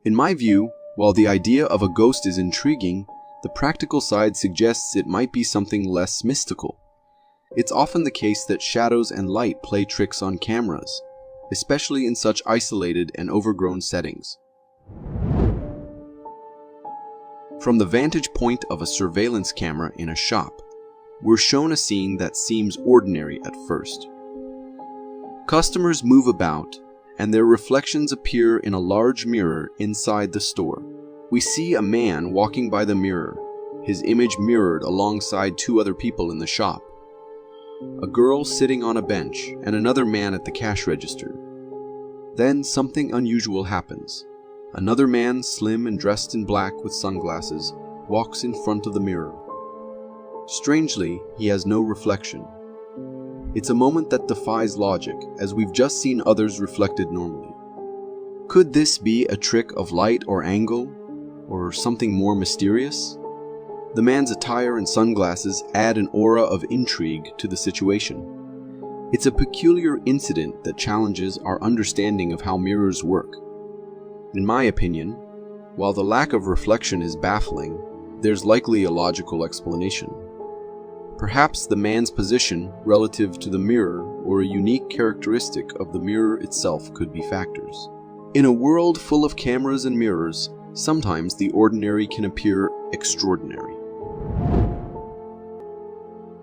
In my view, while the idea of a ghost is intriguing, the practical side suggests it might be something less mystical. It's often the case that shadows and light play tricks on cameras, especially in such isolated and overgrown settings. From the vantage point of a surveillance camera in a shop, we're shown a scene that seems ordinary at first. Customers move about, and their reflections appear in a large mirror inside the store. We see a man walking by the mirror, his image mirrored alongside two other people in the shop. A girl sitting on a bench, and another man at the cash register. Then something unusual happens. Another man, slim and dressed in black with sunglasses, walks in front of the mirror. Strangely, he has no reflection. It's a moment that defies logic, as we've just seen others reflected normally. Could this be a trick of light or angle, or something more mysterious? The man's attire and sunglasses add an aura of intrigue to the situation. It's a peculiar incident that challenges our understanding of how mirrors work. In my opinion, while the lack of reflection is baffling, there's likely a logical explanation. Perhaps the man's position relative to the mirror or a unique characteristic of the mirror itself could be factors. In a world full of cameras and mirrors, sometimes the ordinary can appear extraordinary.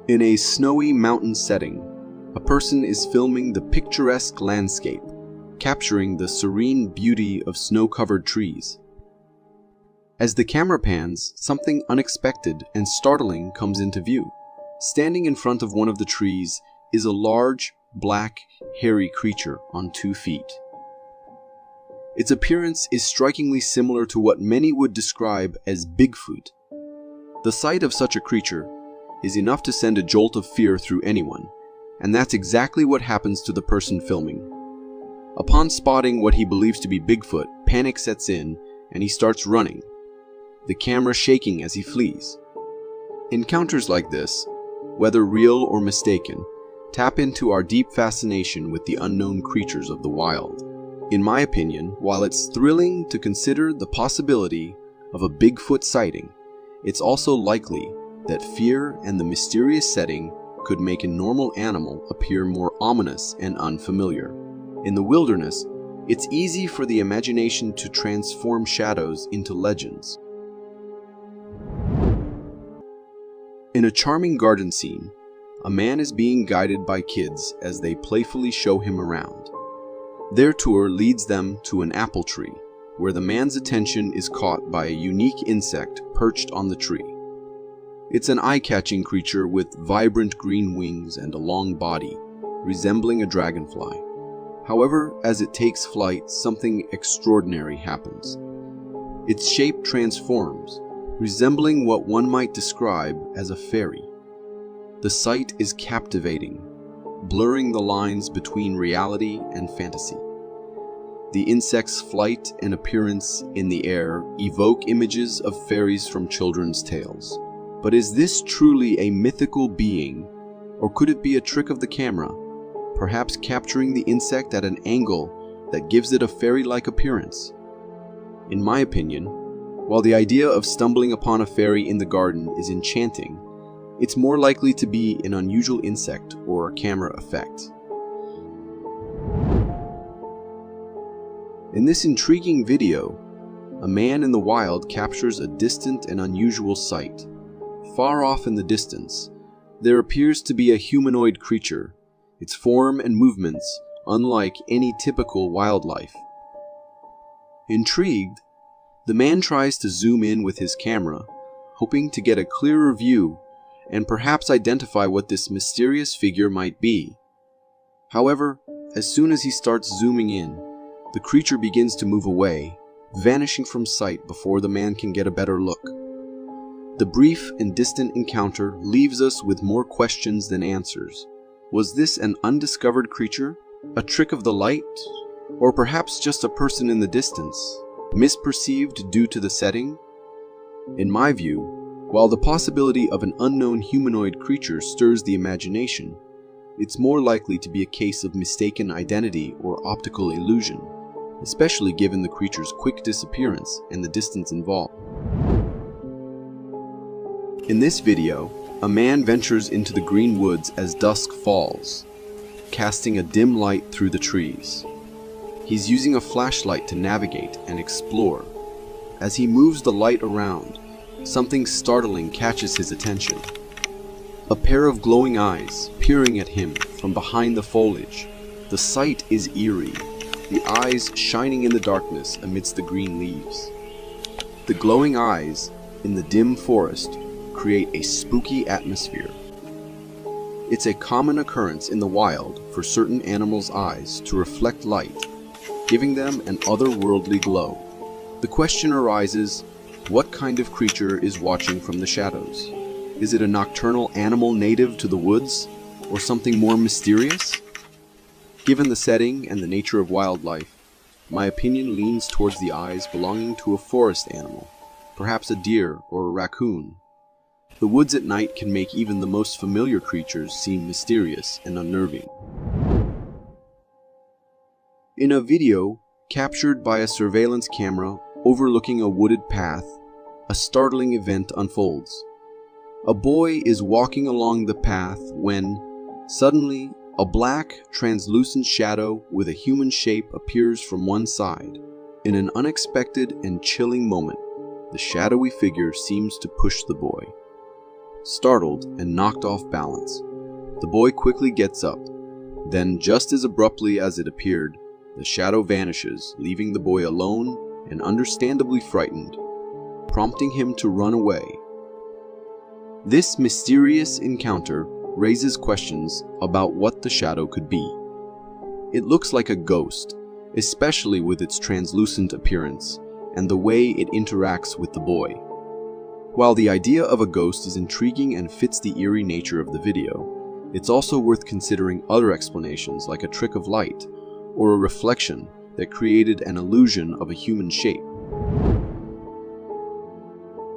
In a snowy mountain setting, a person is filming the picturesque landscape, capturing the serene beauty of snow-covered trees. As the camera pans, something unexpected and startling comes into view. Standing in front of one of the trees is a large, black, hairy creature on 2 feet. Its appearance is strikingly similar to what many would describe as Bigfoot. The sight of such a creature is enough to send a jolt of fear through anyone, and that's exactly what happens to the person filming. Upon spotting what he believes to be Bigfoot, panic sets in and he starts running, the camera shaking as he flees. Encounters like this, whether real or mistaken, tap into our deep fascination with the unknown creatures of the wild. In my opinion, while it's thrilling to consider the possibility of a Bigfoot sighting, it's also likely that fear and the mysterious setting could make a normal animal appear more ominous and unfamiliar. In the wilderness, it's easy for the imagination to transform shadows into legends. In a charming garden scene, a man is being guided by kids as they playfully show him around. Their tour leads them to an apple tree, where the man's attention is caught by a unique insect perched on the tree. It's an eye-catching creature with vibrant green wings and a long body, resembling a dragonfly. However, as it takes flight, something extraordinary happens. Its shape transforms, resembling what one might describe as a fairy. The sight is captivating, blurring the lines between reality and fantasy. The insect's flight and appearance in the air evoke images of fairies from children's tales. But is this truly a mythical being, or could it be a trick of the camera, perhaps capturing the insect at an angle that gives it a fairy-like appearance? In my opinion, while the idea of stumbling upon a fairy in the garden is enchanting, it's more likely to be an unusual insect or a camera effect. In this intriguing video, a man in the wild captures a distant and unusual sight. Far off in the distance, there appears to be a humanoid creature, its form and movements unlike any typical wildlife. Intrigued, the man tries to zoom in with his camera, hoping to get a clearer view and perhaps identify what this mysterious figure might be. However, as soon as he starts zooming in, the creature begins to move away, vanishing from sight before the man can get a better look. The brief and distant encounter leaves us with more questions than answers. Was this an undiscovered creature, a trick of the light, or perhaps just a person in the distance, misperceived due to the setting? In my view, while the possibility of an unknown humanoid creature stirs the imagination, it's more likely to be a case of mistaken identity or optical illusion, especially given the creature's quick disappearance and the distance involved. In this video, a man ventures into the green woods as dusk falls, casting a dim light through the trees. He's using a flashlight to navigate and explore. As he moves the light around, something startling catches his attention. A pair of glowing eyes peering at him from behind the foliage. The sight is eerie, the eyes shining in the darkness amidst the green leaves. The glowing eyes in the dim forest create a spooky atmosphere. It's a common occurrence in the wild for certain animals' eyes to reflect light, giving them an otherworldly glow. The question arises, what kind of creature is watching from the shadows? Is it a nocturnal animal native to the woods, or something more mysterious? Given the setting and the nature of wildlife, my opinion leans towards the eyes belonging to a forest animal, perhaps a deer or a raccoon. The woods at night can make even the most familiar creatures seem mysterious and unnerving. In a video captured by a surveillance camera overlooking a wooded path, a startling event unfolds. A boy is walking along the path when, suddenly, a black, translucent shadow with a human shape appears from one side. In an unexpected and chilling moment, the shadowy figure seems to push the boy. Startled and knocked off balance, the boy quickly gets up. Then, just as abruptly as it appeared, the shadow vanishes, leaving the boy alone and understandably frightened, prompting him to run away. This mysterious encounter raises questions about what the shadow could be. It looks like a ghost, especially with its translucent appearance and the way it interacts with the boy. While the idea of a ghost is intriguing and fits the eerie nature of the video, it's also worth considering other explanations like a trick of light or a reflection that created an illusion of a human shape.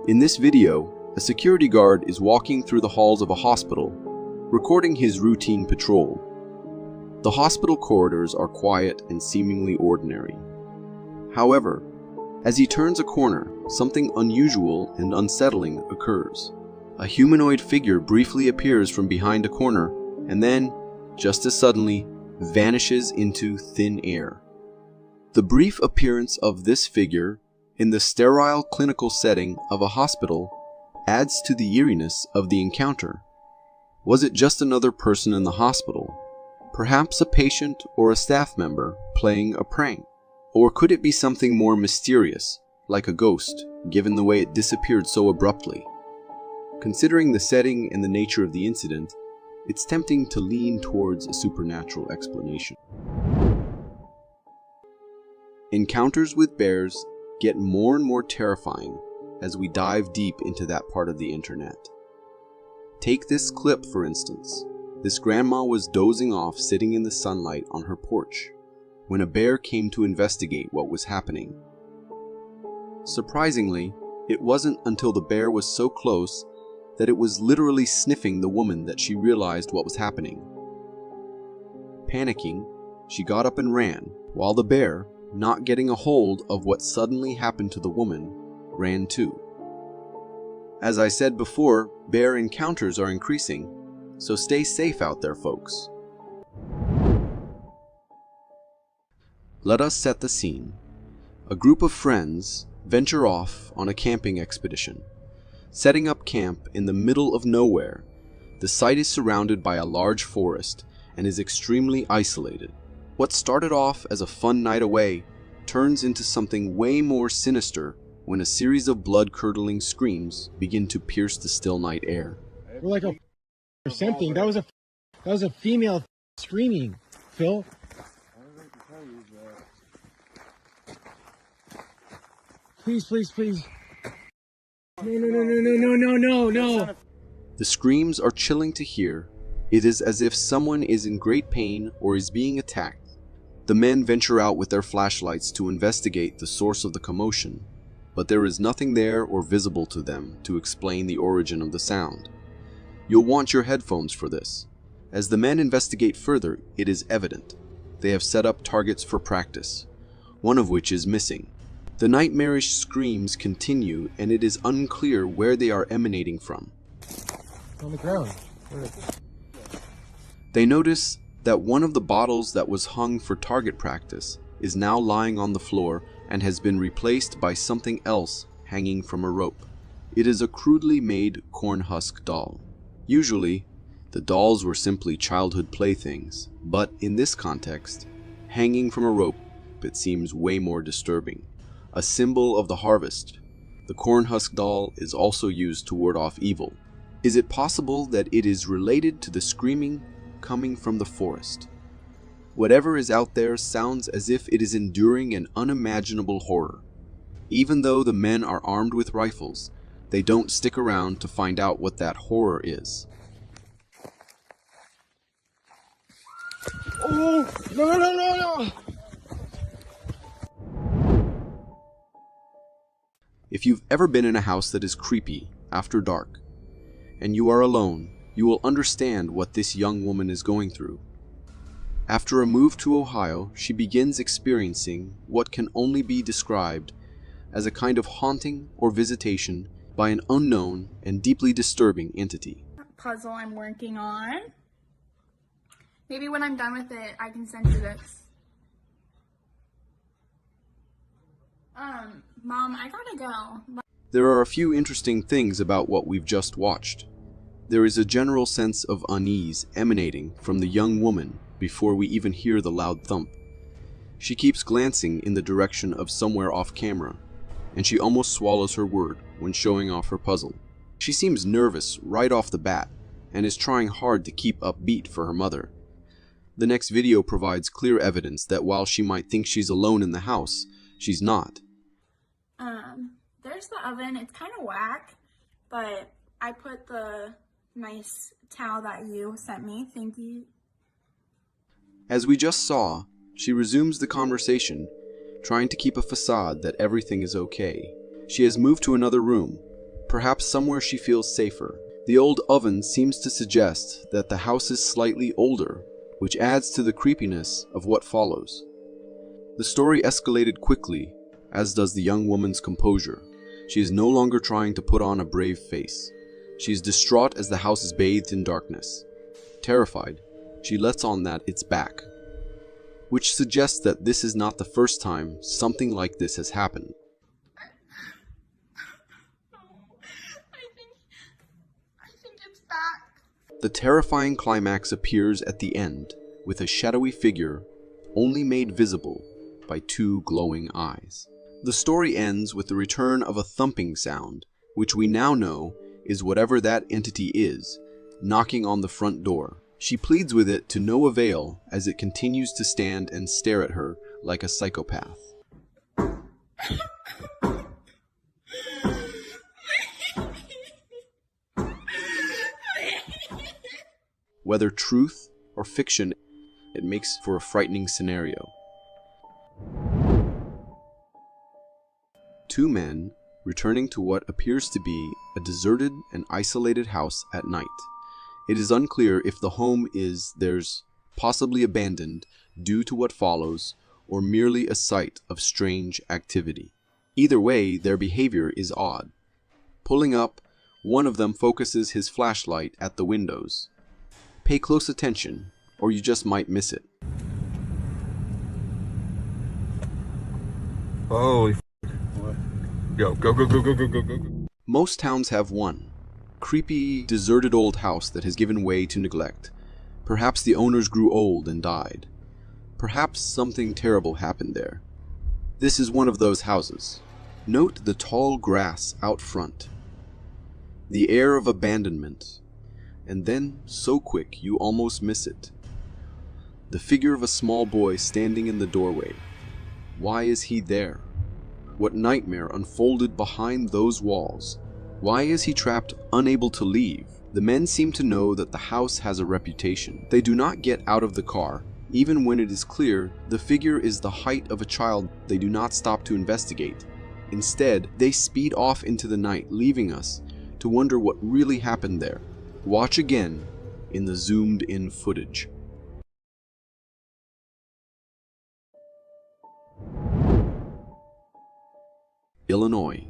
In this video, a security guard is walking through the halls of a hospital, recording his routine patrol. The hospital corridors are quiet and seemingly ordinary. However, as he turns a corner, something unusual and unsettling occurs. A humanoid figure briefly appears from behind a corner and then, just as suddenly, vanishes into thin air. The brief appearance of this figure in the sterile clinical setting of a hospital adds to the eeriness of the encounter. Was it just another person in the hospital? Perhaps a patient or a staff member playing a prank? Or could it be something more mysterious, like a ghost, given the way it disappeared so abruptly? Considering the setting and the nature of the incident, it's tempting to lean towards a supernatural explanation. Encounters with bears get more and more terrifying as we dive deep into that part of the internet. Take this clip, for instance. This grandma was dozing off sitting in the sunlight on her porch when a bear came to investigate what was happening. Surprisingly, it wasn't until the bear was so close that it was literally sniffing the woman that she realized what was happening. Panicking, she got up and ran, while the bear, not getting a hold of what suddenly happened to the woman, ran too. As I said before, bear encounters are increasing, so stay safe out there, folks. Let us set the scene. A group of friends venture off on a camping expedition. Setting up camp in the middle of nowhere, the site is surrounded by a large forest and is extremely isolated. What started off as a fun night away turns into something way more sinister when a series of blood-curdling screams begin to pierce the still night air. We're like a or something. That was a female screaming, Phil. Please, please, please. No. The screams are chilling to hear. It is as if someone is in great pain or is being attacked. The men venture out with their flashlights to investigate the source of the commotion, but there is nothing there or visible to them to explain the origin of the sound. You'll want your headphones for this. As the men investigate further, it is evident. They have set up targets for practice, one of which is missing. The nightmarish screams continue, and it is unclear where they are emanating from. On the ground. They notice that one of the bottles that was hung for target practice is now lying on the floor and has been replaced by something else hanging from a rope. It is a crudely made corn husk doll. Usually, the dolls were simply childhood playthings, but in this context, hanging from a rope, it seems way more disturbing. A symbol of the harvest, the corn husk doll is also used to ward off evil. Is it possible that it is related to the screaming coming from the forest? Whatever is out there sounds as if it is enduring an unimaginable horror. Even though the men are armed with rifles, they don't stick around to find out what that horror is. Oh, no. If you've ever been in a house that is creepy after dark, and you are alone, you will understand what this young woman is going through. After a move to Ohio, she begins experiencing what can only be described as a kind of haunting or visitation by an unknown and deeply disturbing entity. Puzzle I'm working on. Maybe when I'm done with it, I can send you this. Mom, I gotta go. There are a few interesting things about what we've just watched. There is a general sense of unease emanating from the young woman before we even hear the loud thump. She keeps glancing in the direction of somewhere off camera, and she almost swallows her word when showing off her puzzle. She seems nervous right off the bat and is trying hard to keep upbeat for her mother. The next video provides clear evidence that while she might think she's alone in the house, she's not. There's the oven. It's kind of whack, but I put the nice towel that you sent me. Thank you. As we just saw, she resumes the conversation, trying to keep a facade that everything is okay. She has moved to another room, perhaps somewhere she feels safer. The old oven seems to suggest that the house is slightly older, which adds to the creepiness of what follows. The story escalated quickly, as does the young woman's composure. She is no longer trying to put on a brave face. She is distraught as the house is bathed in darkness. Terrified, she lets on that it's back, which suggests that this is not the first time something like this has happened. I think it's back. The terrifying climax appears at the end, with a shadowy figure only made visible by two glowing eyes. The story ends with the return of a thumping sound, which we now know is whatever that entity is, knocking on the front door. She pleads with it to no avail as it continues to stand and stare at her like a psychopath. Whether truth or fiction, it makes for a frightening scenario. Two men returning to what appears to be a deserted and isolated house at night. It is unclear if the home is theirs, possibly abandoned due to what follows, or merely a site of strange activity. Either way, their behavior is odd. Pulling up, one of them focuses his flashlight at the windows. Pay close attention, or you just might miss it. Holy what? Go. Most towns have one. Creepy, deserted old house that has given way to neglect. Perhaps the owners grew old and died. Perhaps something terrible happened there. This is one of those houses. Note the tall grass out front. The air of abandonment. And then, so quick, you almost miss it. The figure of a small boy standing in the doorway. Why is he there? What nightmare unfolded behind those walls? Why is he trapped, unable to leave? The men seem to know that the house has a reputation. They do not get out of the car. Even when it is clear the figure is the height of a child, they do not stop to investigate. Instead, they speed off into the night, leaving us to wonder what really happened there. Watch again in the zoomed-in footage. Illinois.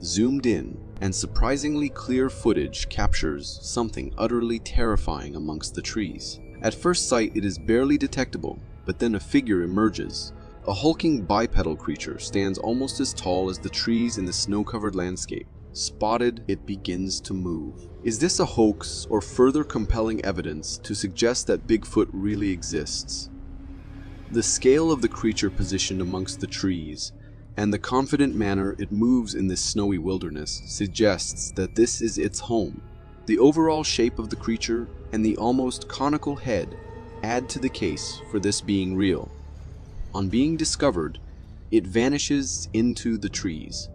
Zoomed in and surprisingly clear footage captures something utterly terrifying amongst the trees. At first sight it is barely detectable, but then a figure emerges. A hulking bipedal creature stands almost as tall as the trees in the snow-covered landscape. Spotted, it begins to move. Is this a hoax or further compelling evidence to suggest that Bigfoot really exists? The scale of the creature positioned amongst the trees and the confident manner it moves in this snowy wilderness suggests that this is its home. The overall shape of the creature and the almost conical head add to the case for this being real. On being discovered, it vanishes into the trees.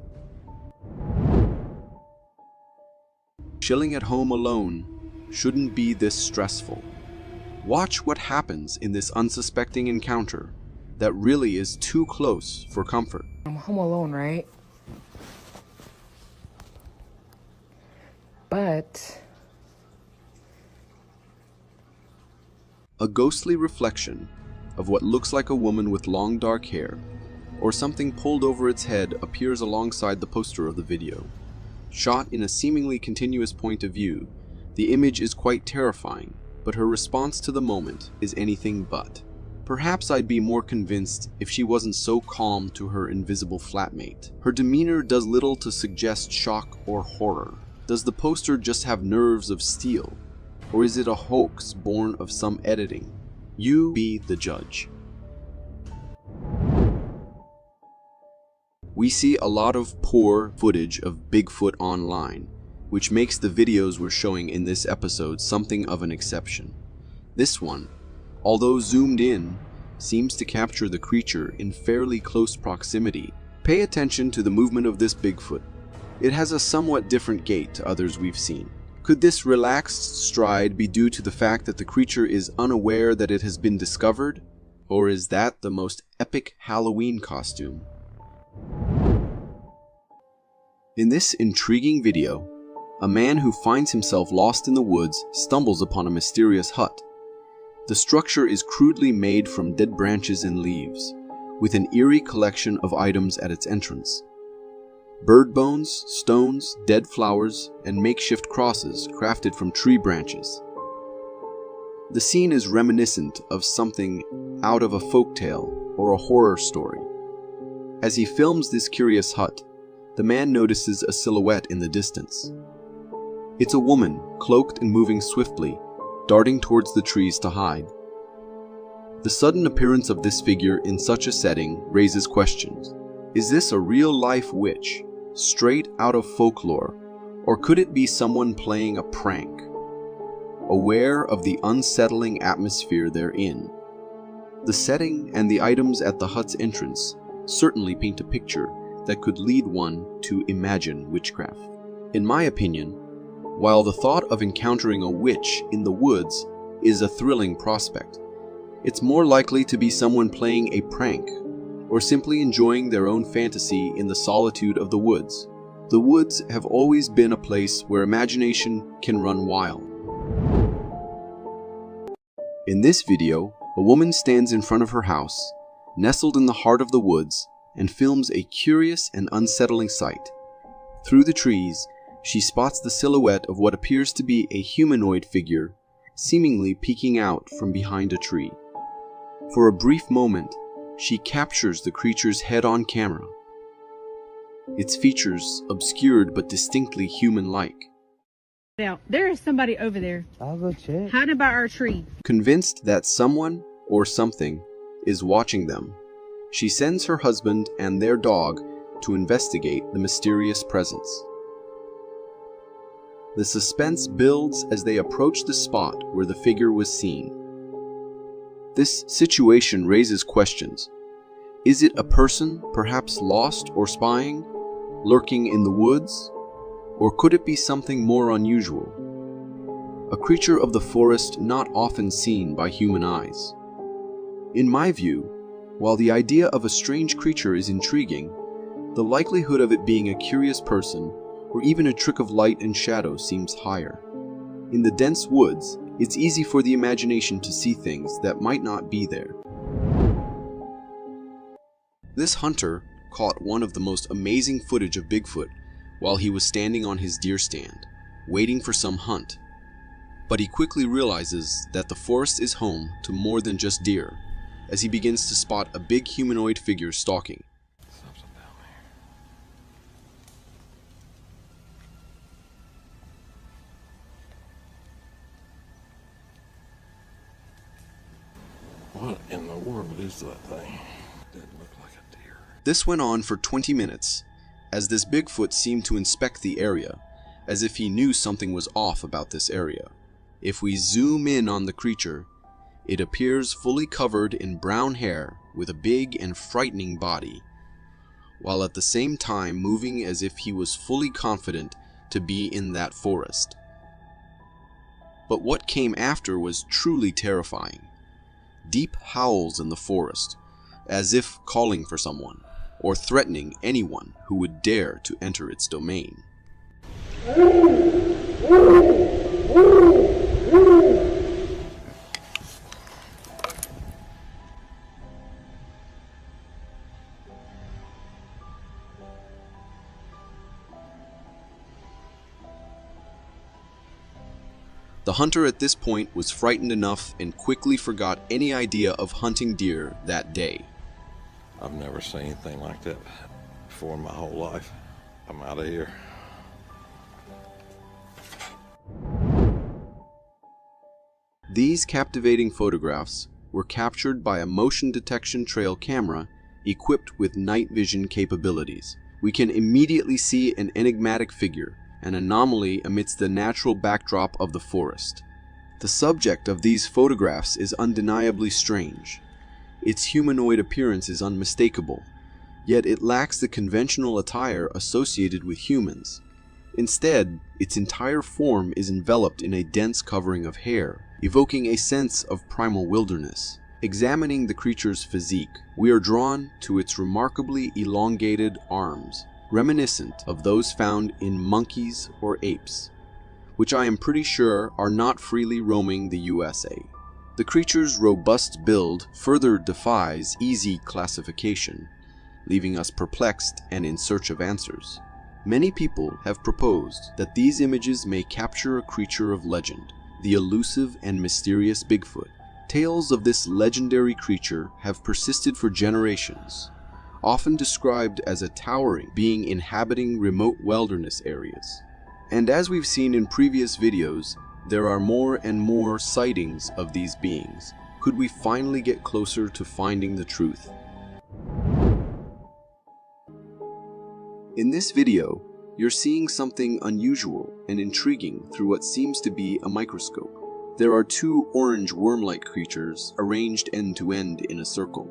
Chilling at home alone shouldn't be this stressful. Watch what happens in this unsuspecting encounter that really is too close for comfort. I'm home alone, right? silhouette. A ghostly reflection of what looks like a woman with long dark hair or something pulled over its head appears alongside the poster of the video. Shot in a seemingly continuous point of view, the image is quite terrifying, but her response to the moment is anything but. Perhaps I'd be more convinced if she wasn't so calm to her invisible flatmate. Her demeanor does little to suggest shock or horror. Does the poster just have nerves of steel? Or is it a hoax born of some editing? You be the judge. We see a lot of poor footage of Bigfoot online, which makes the videos we're showing in this episode something of an exception. This one, although zoomed in, seems to capture the creature in fairly close proximity. Pay attention to the movement of this Bigfoot. It has a somewhat different gait to others we've seen. Could this relaxed stride be due to the fact that the creature is unaware that it has been discovered? Or is that the most epic Halloween costume? In this intriguing video, a man who finds himself lost in the woods stumbles upon a mysterious hut. The structure is crudely made from dead branches and leaves, with an eerie collection of items at its entrance. Bird bones, stones, dead flowers, and makeshift crosses crafted from tree branches. The scene is reminiscent of something out of a folktale or a horror story. As he films this curious hut, the man notices a silhouette in the distance. It's a woman, cloaked and moving swiftly, darting towards the trees to hide. The sudden appearance of this figure in such a setting raises questions. Is this a real-life witch, straight out of folklore, or could it be someone playing a prank? Aware of the unsettling atmosphere they're in, the setting and the items at the hut's entrance certainly paint a picture that could lead one to imagine witchcraft. In my opinion, while the thought of encountering a witch in the woods is a thrilling prospect, it's more likely to be someone playing a prank or simply enjoying their own fantasy in the solitude of the woods. The woods have always been a place where imagination can run wild. In this video, a woman stands in front of her house, nestled in the heart of the woods, and films a curious and unsettling sight. Through the trees, she spots the silhouette of what appears to be a humanoid figure, seemingly peeking out from behind a tree. For a brief moment, she captures the creature's head on camera, its features obscured but distinctly human-like. Now, there is somebody over there. I'll go check. Hiding by our tree. Convinced that someone or something is watching them, she sends her husband and their dog to investigate the mysterious presence. The suspense builds as they approach the spot where the figure was seen. This situation raises questions. Is it a person, perhaps lost or spying, lurking in the woods? Or could it be something more unusual? A creature of the forest not often seen by human eyes. In my view, while the idea of a strange creature is intriguing, the likelihood of it being a curious person or even a trick of light and shadow seems higher. In the dense woods, it's easy for the imagination to see things that might not be there. This hunter caught one of the most amazing footage of Bigfoot while he was standing on his deer stand, waiting for some hunt. But he quickly realizes that the forest is home to more than just deer, as he begins to spot a big humanoid figure stalking. What in the world is that thing? Doesn't look like a deer. This went on for 20 minutes, as this Bigfoot seemed to inspect the area, as if he knew something was off about this area. If we zoom in on the creature, it appears fully covered in brown hair with a big and frightening body, while at the same time moving as if he was fully confident to be in that forest. But what came after was truly terrifying. Deep howls in the forest, as if calling for someone, or threatening anyone who would dare to enter its domain. The hunter at this point was frightened enough and quickly forgot any idea of hunting deer that day. I've never seen anything like that before in my whole life. I'm out of here. These captivating photographs were captured by a motion detection trail camera equipped with night vision capabilities. We can immediately see an enigmatic figure, an anomaly amidst the natural backdrop of the forest. The subject of these photographs is undeniably strange. Its humanoid appearance is unmistakable, yet it lacks the conventional attire associated with humans. Instead, its entire form is enveloped in a dense covering of hair, evoking a sense of primal wilderness. Examining the creature's physique, we are drawn to its remarkably elongated arms, reminiscent of those found in monkeys or apes, which I am pretty sure are not freely roaming the USA. The creature's robust build further defies easy classification, leaving us perplexed and in search of answers. Many people have proposed that these images may capture a creature of legend, the elusive and mysterious Bigfoot. Tales of this legendary creature have persisted for generations, often described as a towering being inhabiting remote wilderness areas. And as we've seen in previous videos, there are more and more sightings of these beings. Could we finally get closer to finding the truth? In this video, you're seeing something unusual and intriguing through what seems to be a microscope. There are two orange worm-like creatures arranged end-to-end in a circle.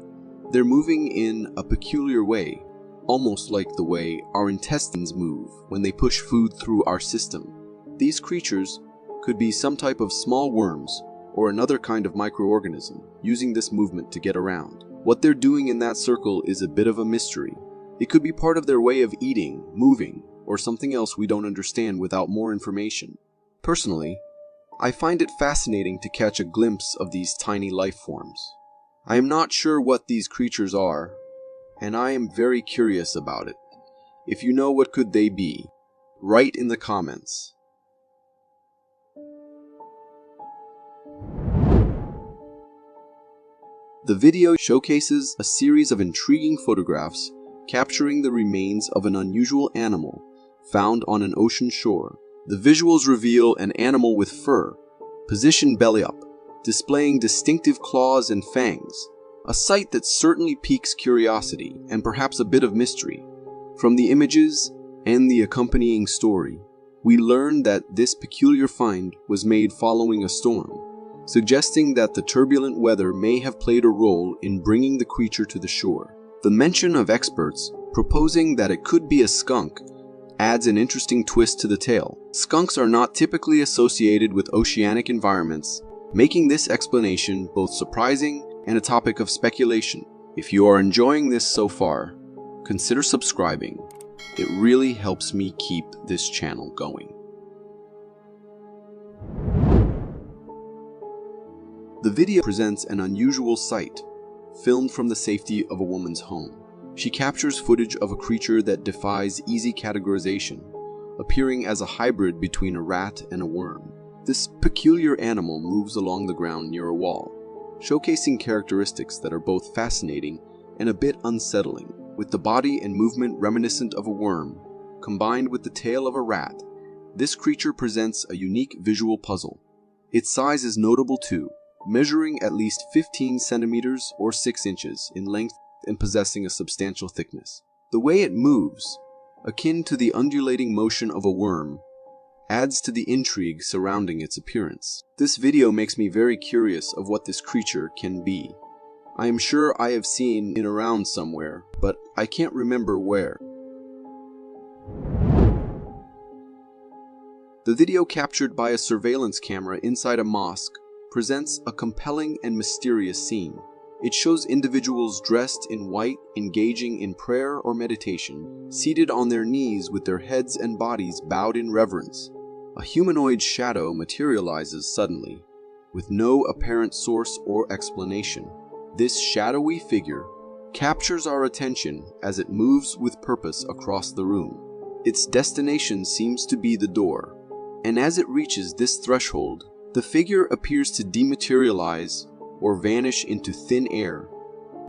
They're moving in a peculiar way, almost like the way our intestines move when they push food through our system. These creatures could be some type of small worms or another kind of microorganism using this movement to get around. What they're doing in that circle is a bit of a mystery. It could be part of their way of eating, moving, or something else we don't understand without more information. Personally, I find it fascinating to catch a glimpse of these tiny life forms. I am not sure what these creatures are, and I am very curious about it. If you know what could they be, write in the comments. The video showcases a series of intriguing photographs capturing the remains of an unusual animal found on an ocean shore. The visuals reveal an animal with fur, positioned belly up, displaying distinctive claws and fangs, a sight that certainly piques curiosity and perhaps a bit of mystery. From the images and the accompanying story, we learn that this peculiar find was made following a storm, suggesting that the turbulent weather may have played a role in bringing the creature to the shore. The mention of experts proposing that it could be a skunk adds an interesting twist to the tale. Skunks are not typically associated with oceanic environments, making this explanation both surprising and a topic of speculation. If you are enjoying this so far, consider subscribing. It really helps me keep this channel going. The video presents an unusual sight, filmed from the safety of a woman's home. She captures footage of a creature that defies easy categorization, appearing as a hybrid between a rat and a worm. This peculiar animal moves along the ground near a wall, showcasing characteristics that are both fascinating and a bit unsettling. With the body and movement reminiscent of a worm, combined with the tail of a rat, this creature presents a unique visual puzzle. Its size is notable too, measuring at least 15 centimeters or 6 inches in length and possessing a substantial thickness. The way it moves, akin to the undulating motion of a worm, adds to the intrigue surrounding its appearance. This video makes me very curious of what this creature can be. I am sure I have seen it around somewhere, but I can't remember where. The video captured by a surveillance camera inside a mosque presents a compelling and mysterious scene. It shows individuals dressed in white engaging in prayer or meditation, seated on their knees with their heads and bodies bowed in reverence. A humanoid shadow materializes suddenly, with no apparent source or explanation. This shadowy figure captures our attention as it moves with purpose across the room. Its destination seems to be the door, and as it reaches this threshold, the figure appears to dematerialize or vanish into thin air,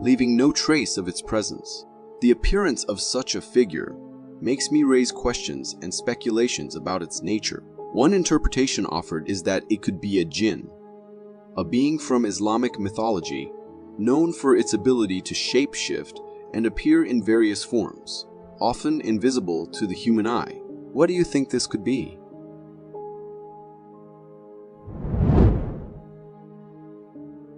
leaving no trace of its presence. The appearance of such a figure makes me raise questions and speculations about its nature. One interpretation offered is that it could be a jinn, a being from Islamic mythology, known for its ability to shapeshift and appear in various forms, often invisible to the human eye. What do you think this could be?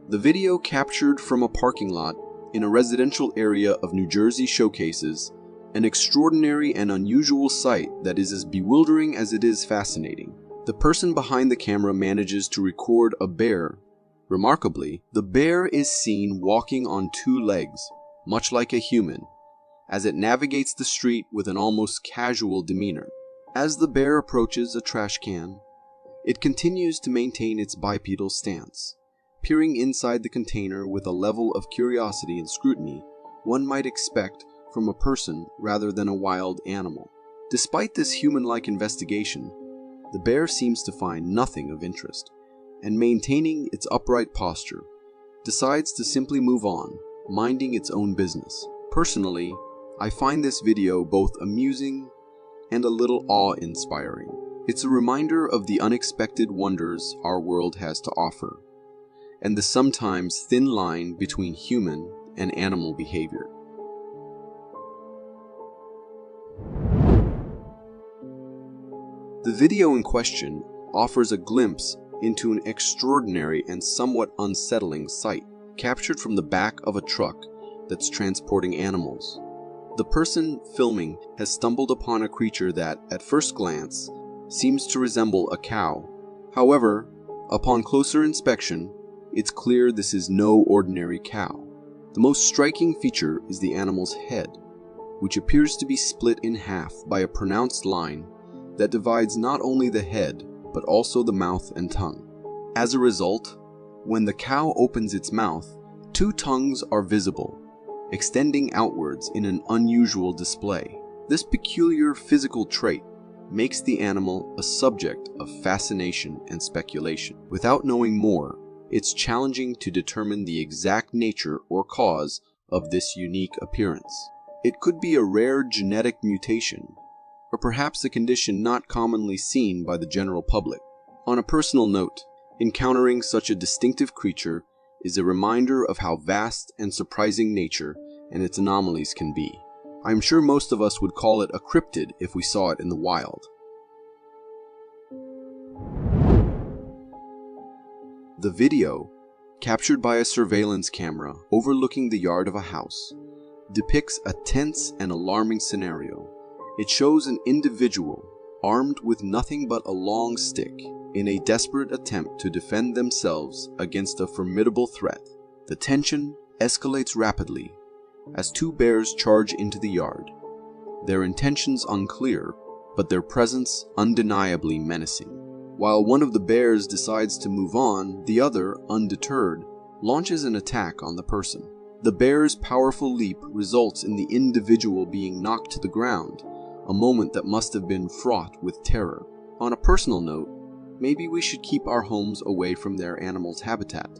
The video captured from a parking lot in a residential area of New Jersey showcases an extraordinary and unusual sight that is as bewildering as it is fascinating. The person behind the camera manages to record a bear. Remarkably, the bear is seen walking on two legs, much like a human, as it navigates the street with an almost casual demeanor. As the bear approaches a trash can, it continues to maintain its bipedal stance, peering inside the container with a level of curiosity and scrutiny one might expect from a person rather than a wild animal. Despite this human-like investigation, the bear seems to find nothing of interest, and maintaining its upright posture, decides to simply move on, minding its own business. Personally, I find this video both amusing and a little awe-inspiring. It's a reminder of the unexpected wonders our world has to offer, and the sometimes thin line between human and animal behavior. The video in question offers a glimpse into an extraordinary and somewhat unsettling sight, captured from the back of a truck that's transporting animals. The person filming has stumbled upon a creature that, at first glance, seems to resemble a cow. However, upon closer inspection, it's clear this is no ordinary cow. The most striking feature is the animal's head, which appears to be split in half by a pronounced line that divides not only the head, but also the mouth and tongue. As a result, when the cow opens its mouth, two tongues are visible, extending outwards in an unusual display. This peculiar physical trait makes the animal a subject of fascination and speculation. Without knowing more, it's challenging to determine the exact nature or cause of this unique appearance. It could be a rare genetic mutation, or perhaps a condition not commonly seen by the general public. On a personal note, encountering such a distinctive creature is a reminder of how vast and surprising nature and its anomalies can be. I'm sure most of us would call it a cryptid if we saw it in the wild. The video, captured by a surveillance camera overlooking the yard of a house, depicts a tense and alarming scenario. It shows an individual armed with nothing but a long stick in a desperate attempt to defend themselves against a formidable threat. The tension escalates rapidly as two bears charge into the yard, their intentions unclear, but their presence undeniably menacing. While one of the bears decides to move on, the other, undeterred, launches an attack on the person. The bear's powerful leap results in the individual being knocked to the ground, a moment that must have been fraught with terror. On a personal note, maybe we should keep our homes away from their animals' habitat.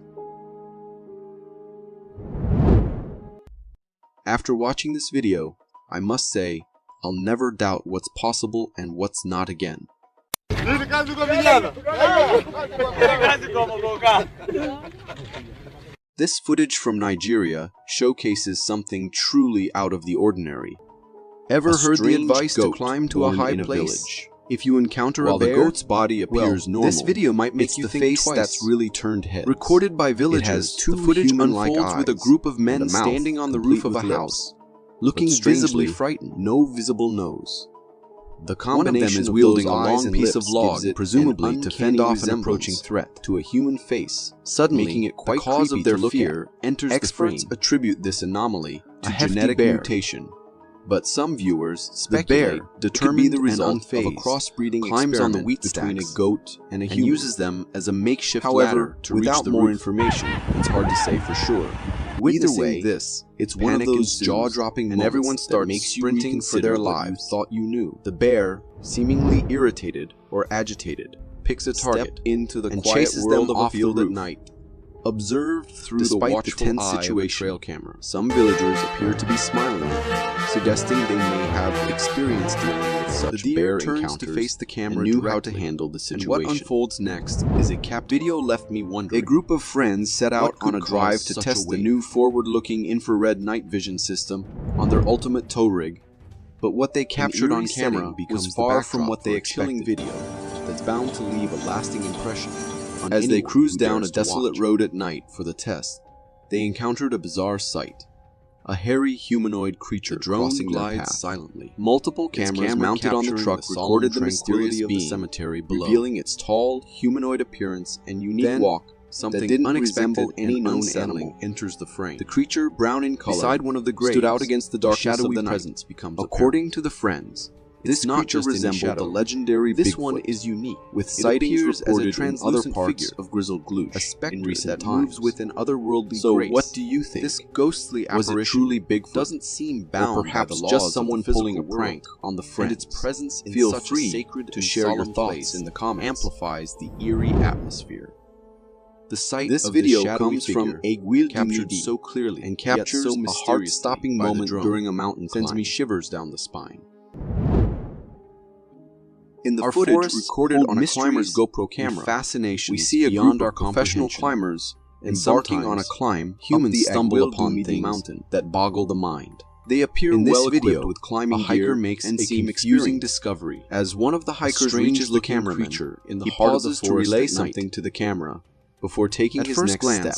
After watching this video, I must say, I'll never doubt what's possible and what's not again. This footage from Nigeria showcases something truly out of the ordinary. Ever heard the advice to climb to a high place? If you encounter a bear, the goat's body appears normal. This video might make you think twice. That's really turned heads. Recorded by villagers, the footage unfolds with a group of men standing on the roof of a house, looking visibly frightened, no visible nose. The combination one of them is wielding a long piece of log, presumably to fend off an approaching threat, to a human face, suddenly making it quite creepy of their fear enters the frame. Experts attribute this anomaly to genetic mutation, But some viewers speculate determined the result of a crossbreeding climbs on the wheat between a goat and a human, uses them as a makeshift ladder to without more information. It's hard to say for sure. Either way, it's one of those jaw-dropping moments, and everyone starts sprinting for their lives. Thought you knew. The bear, seemingly irritated or agitated, picks a target into the and chases them off the field at night. Observed through the watchful eye of a trail camera, some villagers appear to be smiling, suggesting they may have experienced dealing with such bear encounters to face the camera and knew how to handle the situation. And what unfolds next is a video left me wondering. A group of friends set out on a drive to test the new forward-looking infrared night vision system on their ultimate tow rig, but what they captured on camera was far from what they expected. Video that's bound to leave a lasting impression. As they cruised down a desolate road at night for the test, they encountered a bizarre sight. A hairy humanoid creature crossing their path silently. Multiple cameras mounted on the truck recorded the mysterious being, cemetery below, revealing its tall, humanoid appearance and unique walk. Something that didn't resemble any known animal enters the frame. The creature, brown in color, beside one of the graves, stood out against the darkness of the night. Presence becomes according to the friends, this creature resembled the legendary Bigfoot. This one is unique, with sightings reported in other parts of Grizzled Gloosh, a specter that moves with an otherworldly grace. So what do you think? This ghostly apparition, was it truly Bigfoot? Doesn't seem bound, or perhaps by the just someone pulling a prank on the friends. And its presence in such a sacred to share your thoughts in the comments amplifies the eerie atmosphere. The sight this of video the comes from Aguil captured so clearly and captures so a heart-stopping moment during a mountain climb. Sends me shivers down the spine. In the footage recorded on a climber's GoPro camera, we see a group of professional climbers embarking on a climb. Humans stumble upon things mountain that boggle the mind. They appear well equipped with climbing gear, makes a confusing discovery. As one of the hikers reaches the cameraman, he pauses to relay something to the camera before taking his next step.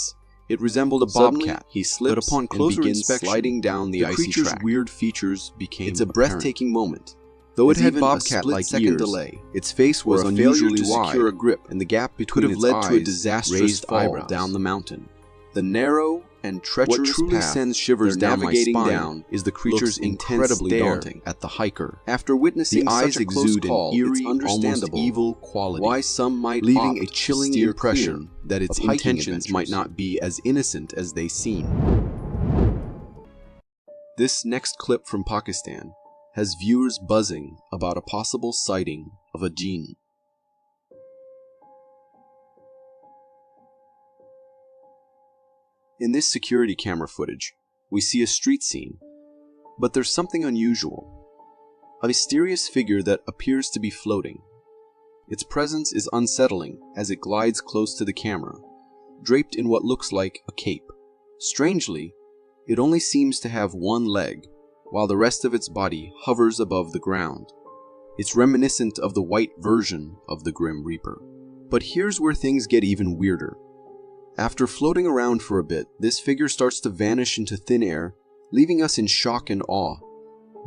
It resembled a bobcat. He slips, but upon closer inspection, sliding down the icy track. Weird features became apparent. It's a breathtaking moment. Though it had bobcat-like ears, delay, its face was unusually wide, secure a grip, and the gap between its eyes to a disastrous fall down the mountain. The narrow and treacherous path sends shivers down my spine is the creature's incredibly daunting at the hiker. After witnessing the eyes exude an eerie, almost evil quality, why some might leaving a chilling impression that its intentions might not be as innocent as they seem. This next clip from Pakistan has viewers buzzing about a possible sighting of a jinn. In this security camera footage, we see a street scene, but there's something unusual. A mysterious figure that appears to be floating. Its presence is unsettling as it glides close to the camera, draped in what looks like a cape. Strangely, it only seems to have one leg, while the rest of its body hovers above the ground. It's reminiscent of the white version of the Grim Reaper. But here's where things get even weirder. After floating around for a bit, this figure starts to vanish into thin air, leaving us in shock and awe.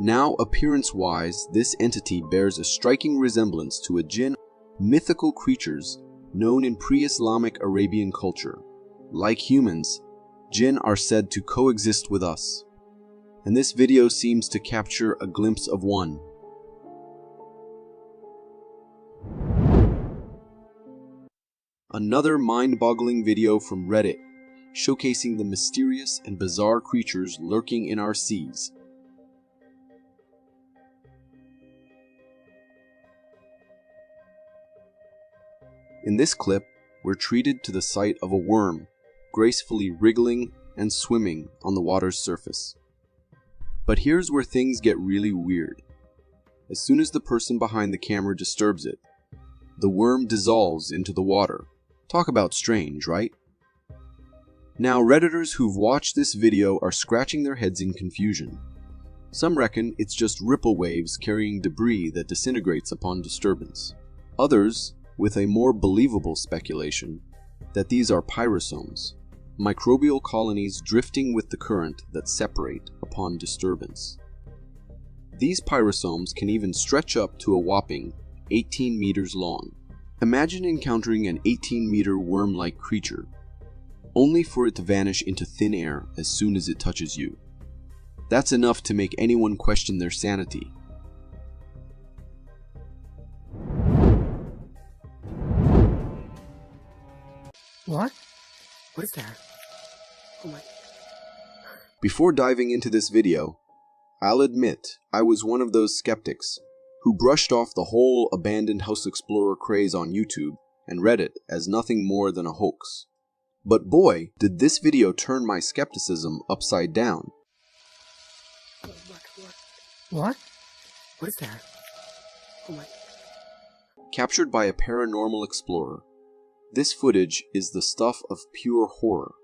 Now, appearance-wise, this entity bears a striking resemblance to a jinn, mythical creatures known in pre-Islamic Arabian culture. Like humans, jinn are said to coexist with us, and this video seems to capture a glimpse of one. Another mind-boggling video from Reddit, showcasing the mysterious and bizarre creatures lurking in our seas. In this clip, we're treated to the sight of a worm, gracefully wriggling and swimming on the water's surface. But here's where things get really weird. As soon as the person behind the camera disturbs it, the worm dissolves into the water. Talk about strange, right? Now, Redditors who've watched this video are scratching their heads in confusion. Some reckon it's just ripple waves carrying debris that disintegrates upon disturbance. Others, with a more believable speculation, that these are pyrosomes, microbial colonies drifting with the current that separate upon disturbance. These pyrosomes can even stretch up to a whopping 18 meters long. Imagine encountering an 18-meter worm-like creature, only for it to vanish into thin air as soon as it touches you. That's enough to make anyone question their sanity. What? What is that? Oh my. Before diving into this video, I'll admit I was one of those skeptics who brushed off the whole abandoned house explorer craze on YouTube and Reddit as nothing more than a hoax. But boy, did this video turn my skepticism upside down. What? What is that? Oh my. Captured by a paranormal explorer, this footage is the stuff of pure horror.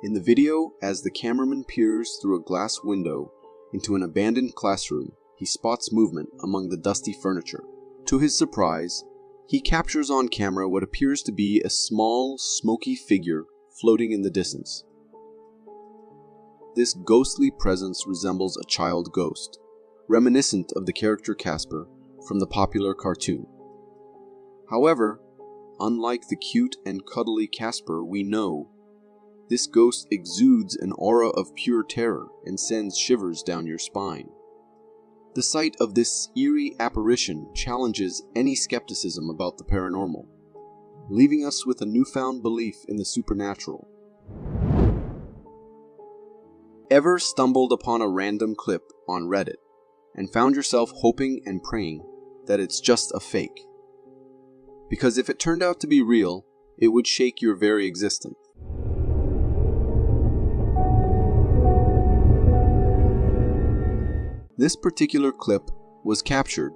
In the video, as the cameraman peers through a glass window into an abandoned classroom, he spots movement among the dusty furniture. To his surprise, he captures on camera what appears to be a small, smoky figure floating in the distance. This ghostly presence resembles a child ghost, reminiscent of the character Casper from the popular cartoon. However, unlike the cute and cuddly Casper we know, this ghost exudes an aura of pure terror and sends shivers down your spine. The sight of this eerie apparition challenges any skepticism about the paranormal, leaving us with a newfound belief in the supernatural. Ever stumbled upon a random clip on Reddit and found yourself hoping and praying that it's just a fake? Because if it turned out to be real, it would shake your very existence. This particular clip was captured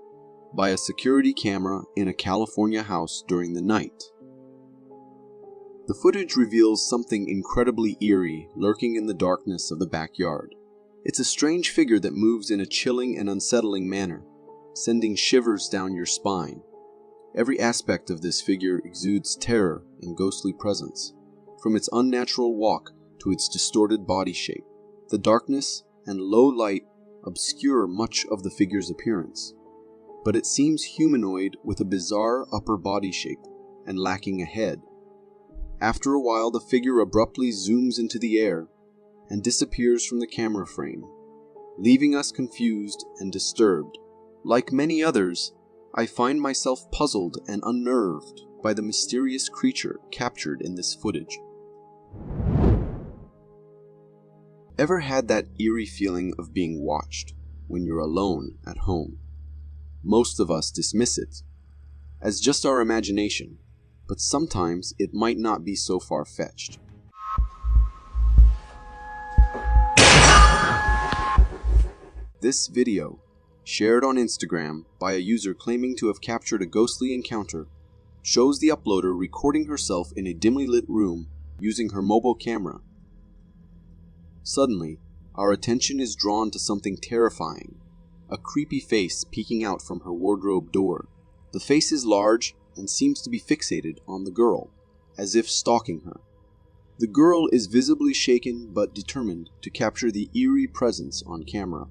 by a security camera in a California house during the night. The footage reveals something incredibly eerie lurking in the darkness of the backyard. It's a strange figure that moves in a chilling and unsettling manner, sending shivers down your spine. Every aspect of this figure exudes terror and ghostly presence, from its unnatural walk to its distorted body shape. The darkness and low light obscure much of the figure's appearance, but it seems humanoid with a bizarre upper body shape and lacking a head. After a while, the figure abruptly zooms into the air and disappears from the camera frame, leaving us confused and disturbed. Like many others, I find myself puzzled and unnerved by the mysterious creature captured in this footage. Ever had that eerie feeling of being watched when you're alone at home? Most of us dismiss it as just our imagination, but sometimes it might not be so far-fetched. This video, shared on Instagram by a user claiming to have captured a ghostly encounter, shows the uploader recording herself in a dimly lit room using her mobile camera. Suddenly, our attention is drawn to something terrifying, a creepy face peeking out from her wardrobe door. The face is large and seems to be fixated on the girl, as if stalking her. The girl is visibly shaken but determined to capture the eerie presence on camera.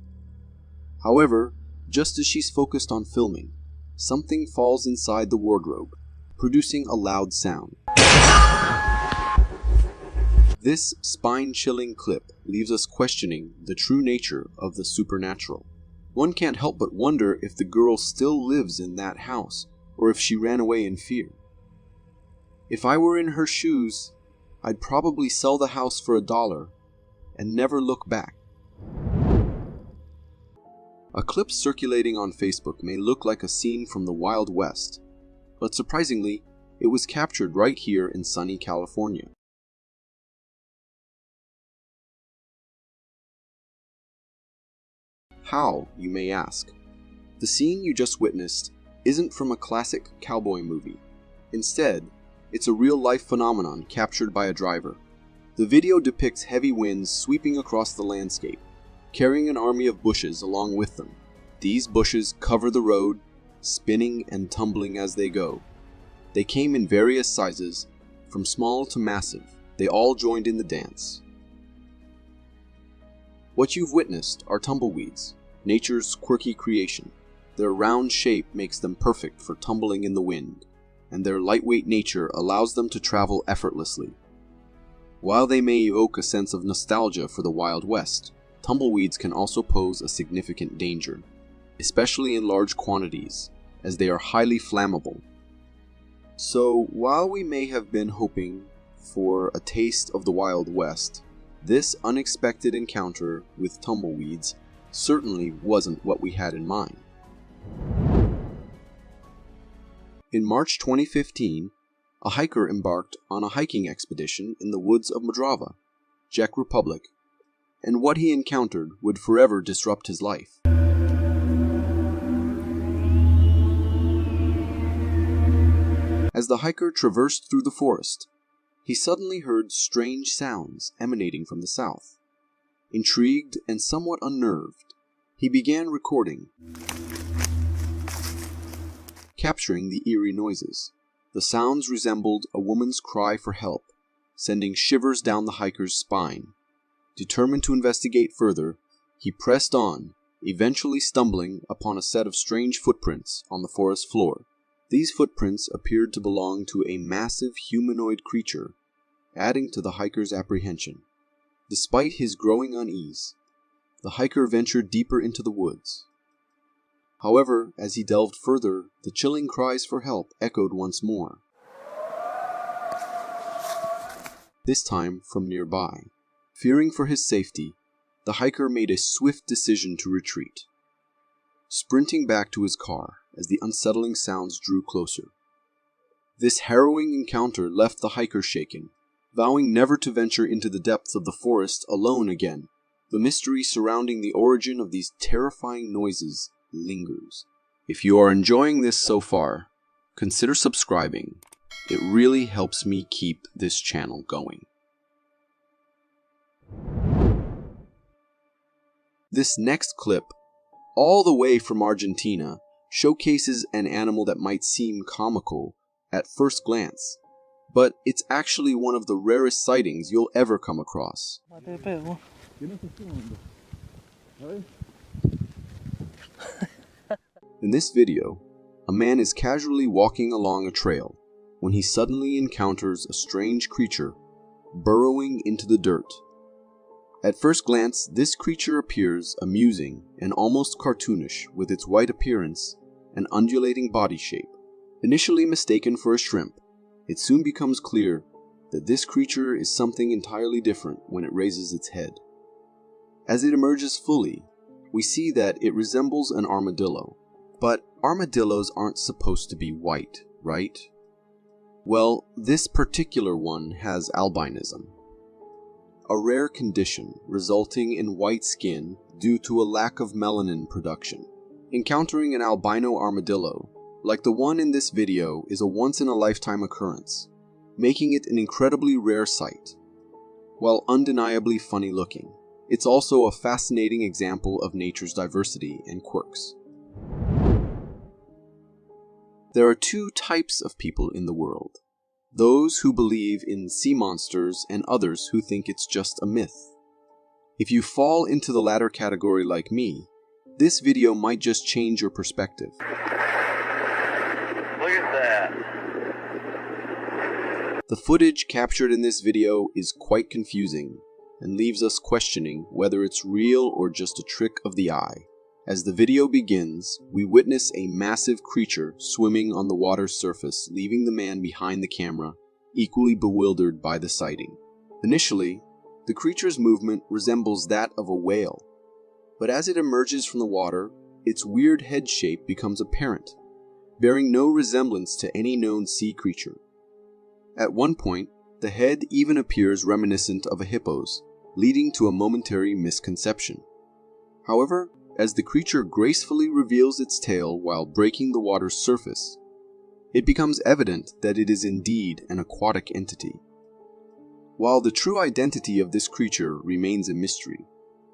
However, just as she's focused on filming, something falls inside the wardrobe, producing a loud sound. This spine-chilling clip leaves us questioning the true nature of the supernatural. One can't help but wonder if the girl still lives in that house, or if she ran away in fear. If I were in her shoes, I'd probably sell the house for $1 and never look back. A clip circulating on Facebook may look like a scene from the Wild West, but surprisingly, it was captured right here in sunny California. How, you may ask? The scene you just witnessed isn't from a classic cowboy movie. Instead, it's a real-life phenomenon captured by a driver. The video depicts heavy winds sweeping across the landscape, carrying an army of bushes along with them. These bushes cover the road, spinning and tumbling as they go. They came in various sizes, from small to massive. They all joined in the dance. What you've witnessed are tumbleweeds, nature's quirky creation. Their round shape makes them perfect for tumbling in the wind, and their lightweight nature allows them to travel effortlessly. While they may evoke a sense of nostalgia for the Wild West, tumbleweeds can also pose a significant danger, especially in large quantities, as they are highly flammable. So, while we may have been hoping for a taste of the Wild West, this unexpected encounter with tumbleweeds certainly wasn't what we had in mind. In March 2015, a hiker embarked on a hiking expedition in the woods of Modrava, Czech Republic, and what he encountered would forever disrupt his life. As the hiker traversed through the forest, he suddenly heard strange sounds emanating from the south. Intrigued and somewhat unnerved, he began recording, capturing the eerie noises. The sounds resembled a woman's cry for help, sending shivers down the hiker's spine. Determined to investigate further, he pressed on, eventually stumbling upon a set of strange footprints on the forest floor. These footprints appeared to belong to a massive humanoid creature, adding to the hiker's apprehension. Despite his growing unease, the hiker ventured deeper into the woods. However, as he delved further, the chilling cries for help echoed once more, this time from nearby. Fearing for his safety, the hiker made a swift decision to retreat, sprinting back to his car as the unsettling sounds drew closer. This harrowing encounter left the hiker shaken, vowing never to venture into the depths of the forest alone again. The mystery surrounding the origin of these terrifying noises lingers. If you are enjoying this so far, consider subscribing. It really helps me keep this channel going. This next clip, all the way from Argentina, showcases an animal that might seem comical at first glance, but it's actually one of the rarest sightings you'll ever come across. In this video, a man is casually walking along a trail when he suddenly encounters a strange creature burrowing into the dirt. At first glance, this creature appears amusing and almost cartoonish with its white appearance and undulating body shape. Initially mistaken for a shrimp, it soon becomes clear that this creature is something entirely different when it raises its head. As it emerges fully, we see that it resembles an armadillo. But armadillos aren't supposed to be white, right? Well, this particular one has albinism, a rare condition resulting in white skin due to a lack of melanin production. Encountering an albino armadillo, like the one in this video, is a once-in-a-lifetime occurrence, making it an incredibly rare sight. While undeniably funny-looking, it's also a fascinating example of nature's diversity and quirks. There are two types of people in the world: those who believe in sea monsters and others who think it's just a myth. If you fall into the latter category like me, this video might just change your perspective. Look at that. The footage captured in this video is quite confusing and leaves us questioning whether it's real or just a trick of the eye. As the video begins, we witness a massive creature swimming on the water's surface, leaving the man behind the camera equally bewildered by the sighting. Initially, the creature's movement resembles that of a whale, but as it emerges from the water, its weird head shape becomes apparent, bearing no resemblance to any known sea creature. At one point, the head even appears reminiscent of a hippo's, leading to a momentary misconception. However, as the creature gracefully reveals its tail while breaking the water's surface, it becomes evident that it is indeed an aquatic entity. While the true identity of this creature remains a mystery,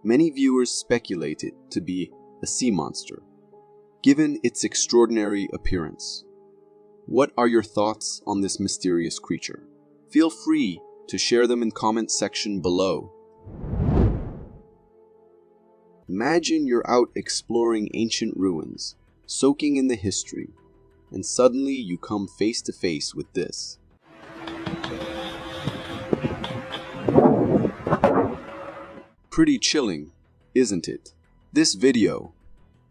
many viewers speculate it to be a sea monster, given its extraordinary appearance. What are your thoughts on this mysterious creature? Feel free to share them in the comment section below. Imagine you're out exploring ancient ruins, soaking in the history, and suddenly you come face to face with this. Pretty chilling, isn't it? This video,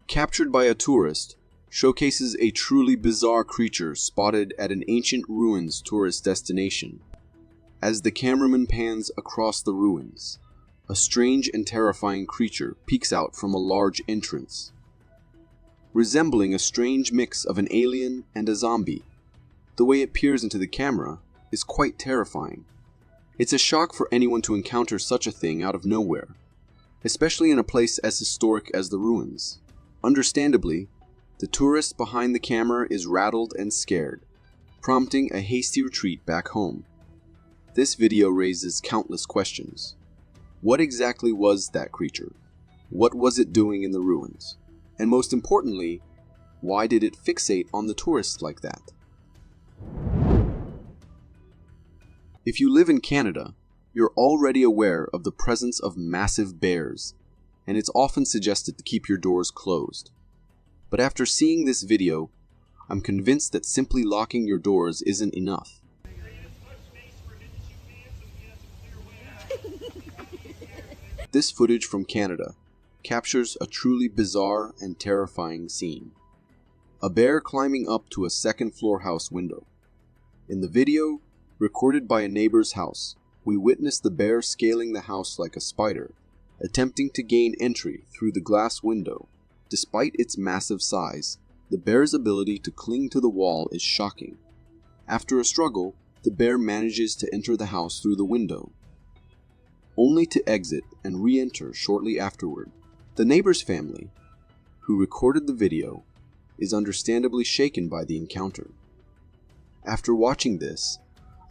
captured by a tourist, showcases a truly bizarre creature spotted at an ancient ruins tourist destination. As the cameraman pans across the ruins, a strange and terrifying creature peeks out from a large entrance. Resembling a strange mix of an alien and a zombie, the way it peers into the camera is quite terrifying. It's a shock for anyone to encounter such a thing out of nowhere, especially in a place as historic as the ruins. Understandably, the tourist behind the camera is rattled and scared, prompting a hasty retreat back home. This video raises countless questions. What exactly was that creature? What was it doing in the ruins? And most importantly, why did it fixate on the tourist like that? If you live in Canada, you're already aware of the presence of massive bears, and it's often suggested to keep your doors closed. But after seeing this video, I'm convinced that simply locking your doors isn't enough. This footage from Canada captures a truly bizarre and terrifying scene. A bear climbing up to a second-floor house window. In the video, recorded by a neighbor's house, we witness the bear scaling the house like a spider, attempting to gain entry through the glass window. Despite its massive size, the bear's ability to cling to the wall is shocking. After a struggle, the bear manages to enter the house through the window, only to exit and re-enter shortly afterward. The neighbor's family, who recorded the video, is understandably shaken by the encounter. After watching this,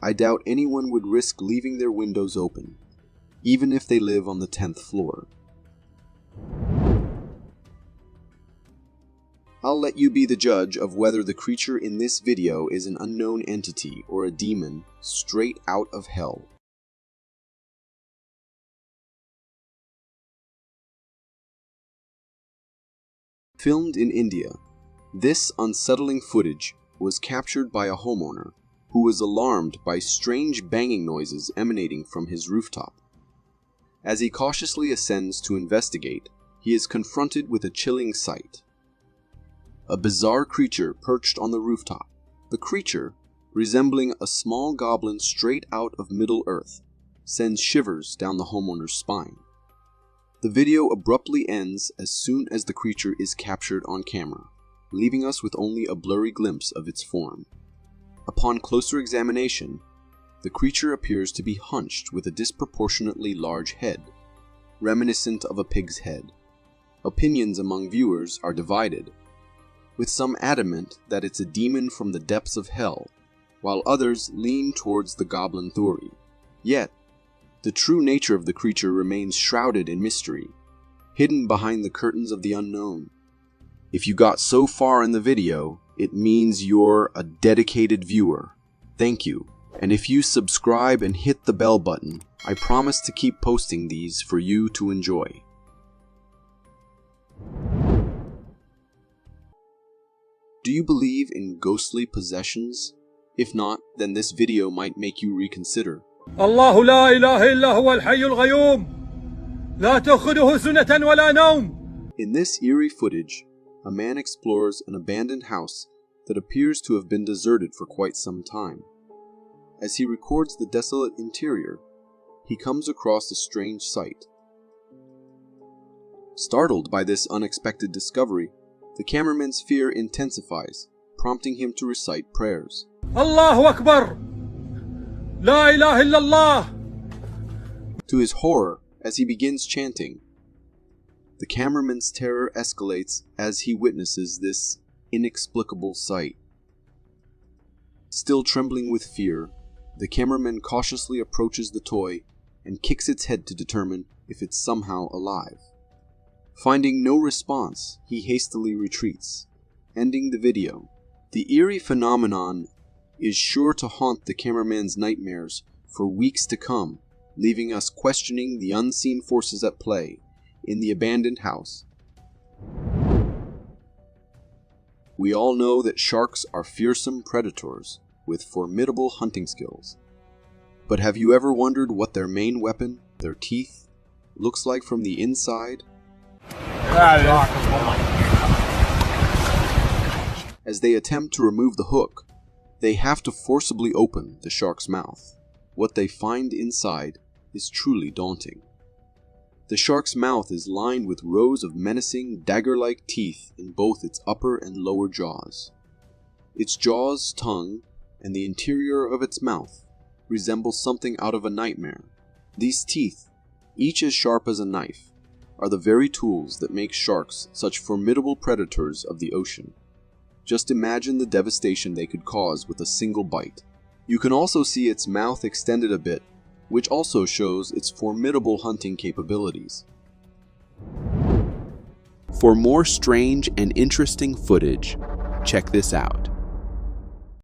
I doubt anyone would risk leaving their windows open, even if they live on the 10th floor. I'll let you be the judge of whether the creature in this video is an unknown entity or a demon straight out of hell. Filmed in India, this unsettling footage was captured by a homeowner who was alarmed by strange banging noises emanating from his rooftop. As he cautiously ascends to investigate, he is confronted with a chilling sight. A bizarre creature perched on the rooftop. The creature, resembling a small goblin straight out of Middle-earth, sends shivers down the homeowner's spine. The video abruptly ends as soon as the creature is captured on camera, leaving us with only a blurry glimpse of its form. Upon closer examination, the creature appears to be hunched with a disproportionately large head, reminiscent of a pig's head. Opinions among viewers are divided, with some adamant that it's a demon from the depths of hell, while others lean towards the goblin theory. Yet, the true nature of the creature remains shrouded in mystery, hidden behind the curtains of the unknown. If you got so far in the video, it means you're a dedicated viewer. Thank you. And if you subscribe and hit the bell button, I promise to keep posting these for you to enjoy. Do you believe in ghostly possessions? If not, then this video might make you reconsider. الله لا إله إلا هو الحي القيوم لا تأخذه سنة ولا نوم. In this eerie footage, a man explores an abandoned house that appears to have been deserted for quite some time. As he records the desolate interior, he comes across a strange sight. Startled by this unexpected discovery, the cameraman's fear intensifies, prompting him to recite prayers. الله أكبر لا إله إلا الله. To his horror, as he begins chanting, the cameraman's terror escalates as he witnesses this inexplicable sight. Still trembling with fear, the cameraman cautiously approaches the toy and kicks its head to determine if it's somehow alive. Finding no response, he hastily retreats, ending the video. The eerie phenomenon is sure to haunt the cameraman's nightmares for weeks to come, leaving us questioning the unseen forces at play in the abandoned house. We all know that sharks are fearsome predators with formidable hunting skills. But have you ever wondered what their main weapon, their teeth, looks like from the inside? As they attempt to remove the hook, they have to forcibly open the shark's mouth. What they find inside is truly daunting. The shark's mouth is lined with rows of menacing, dagger-like teeth in both its upper and lower jaws. Its jaws, tongue, and the interior of its mouth resemble something out of a nightmare. These teeth, each as sharp as a knife, are the very tools that make sharks such formidable predators of the ocean. Just imagine the devastation they could cause with a single bite. You can also see its mouth extended a bit, which also shows its formidable hunting capabilities. For more strange and interesting footage, check this out.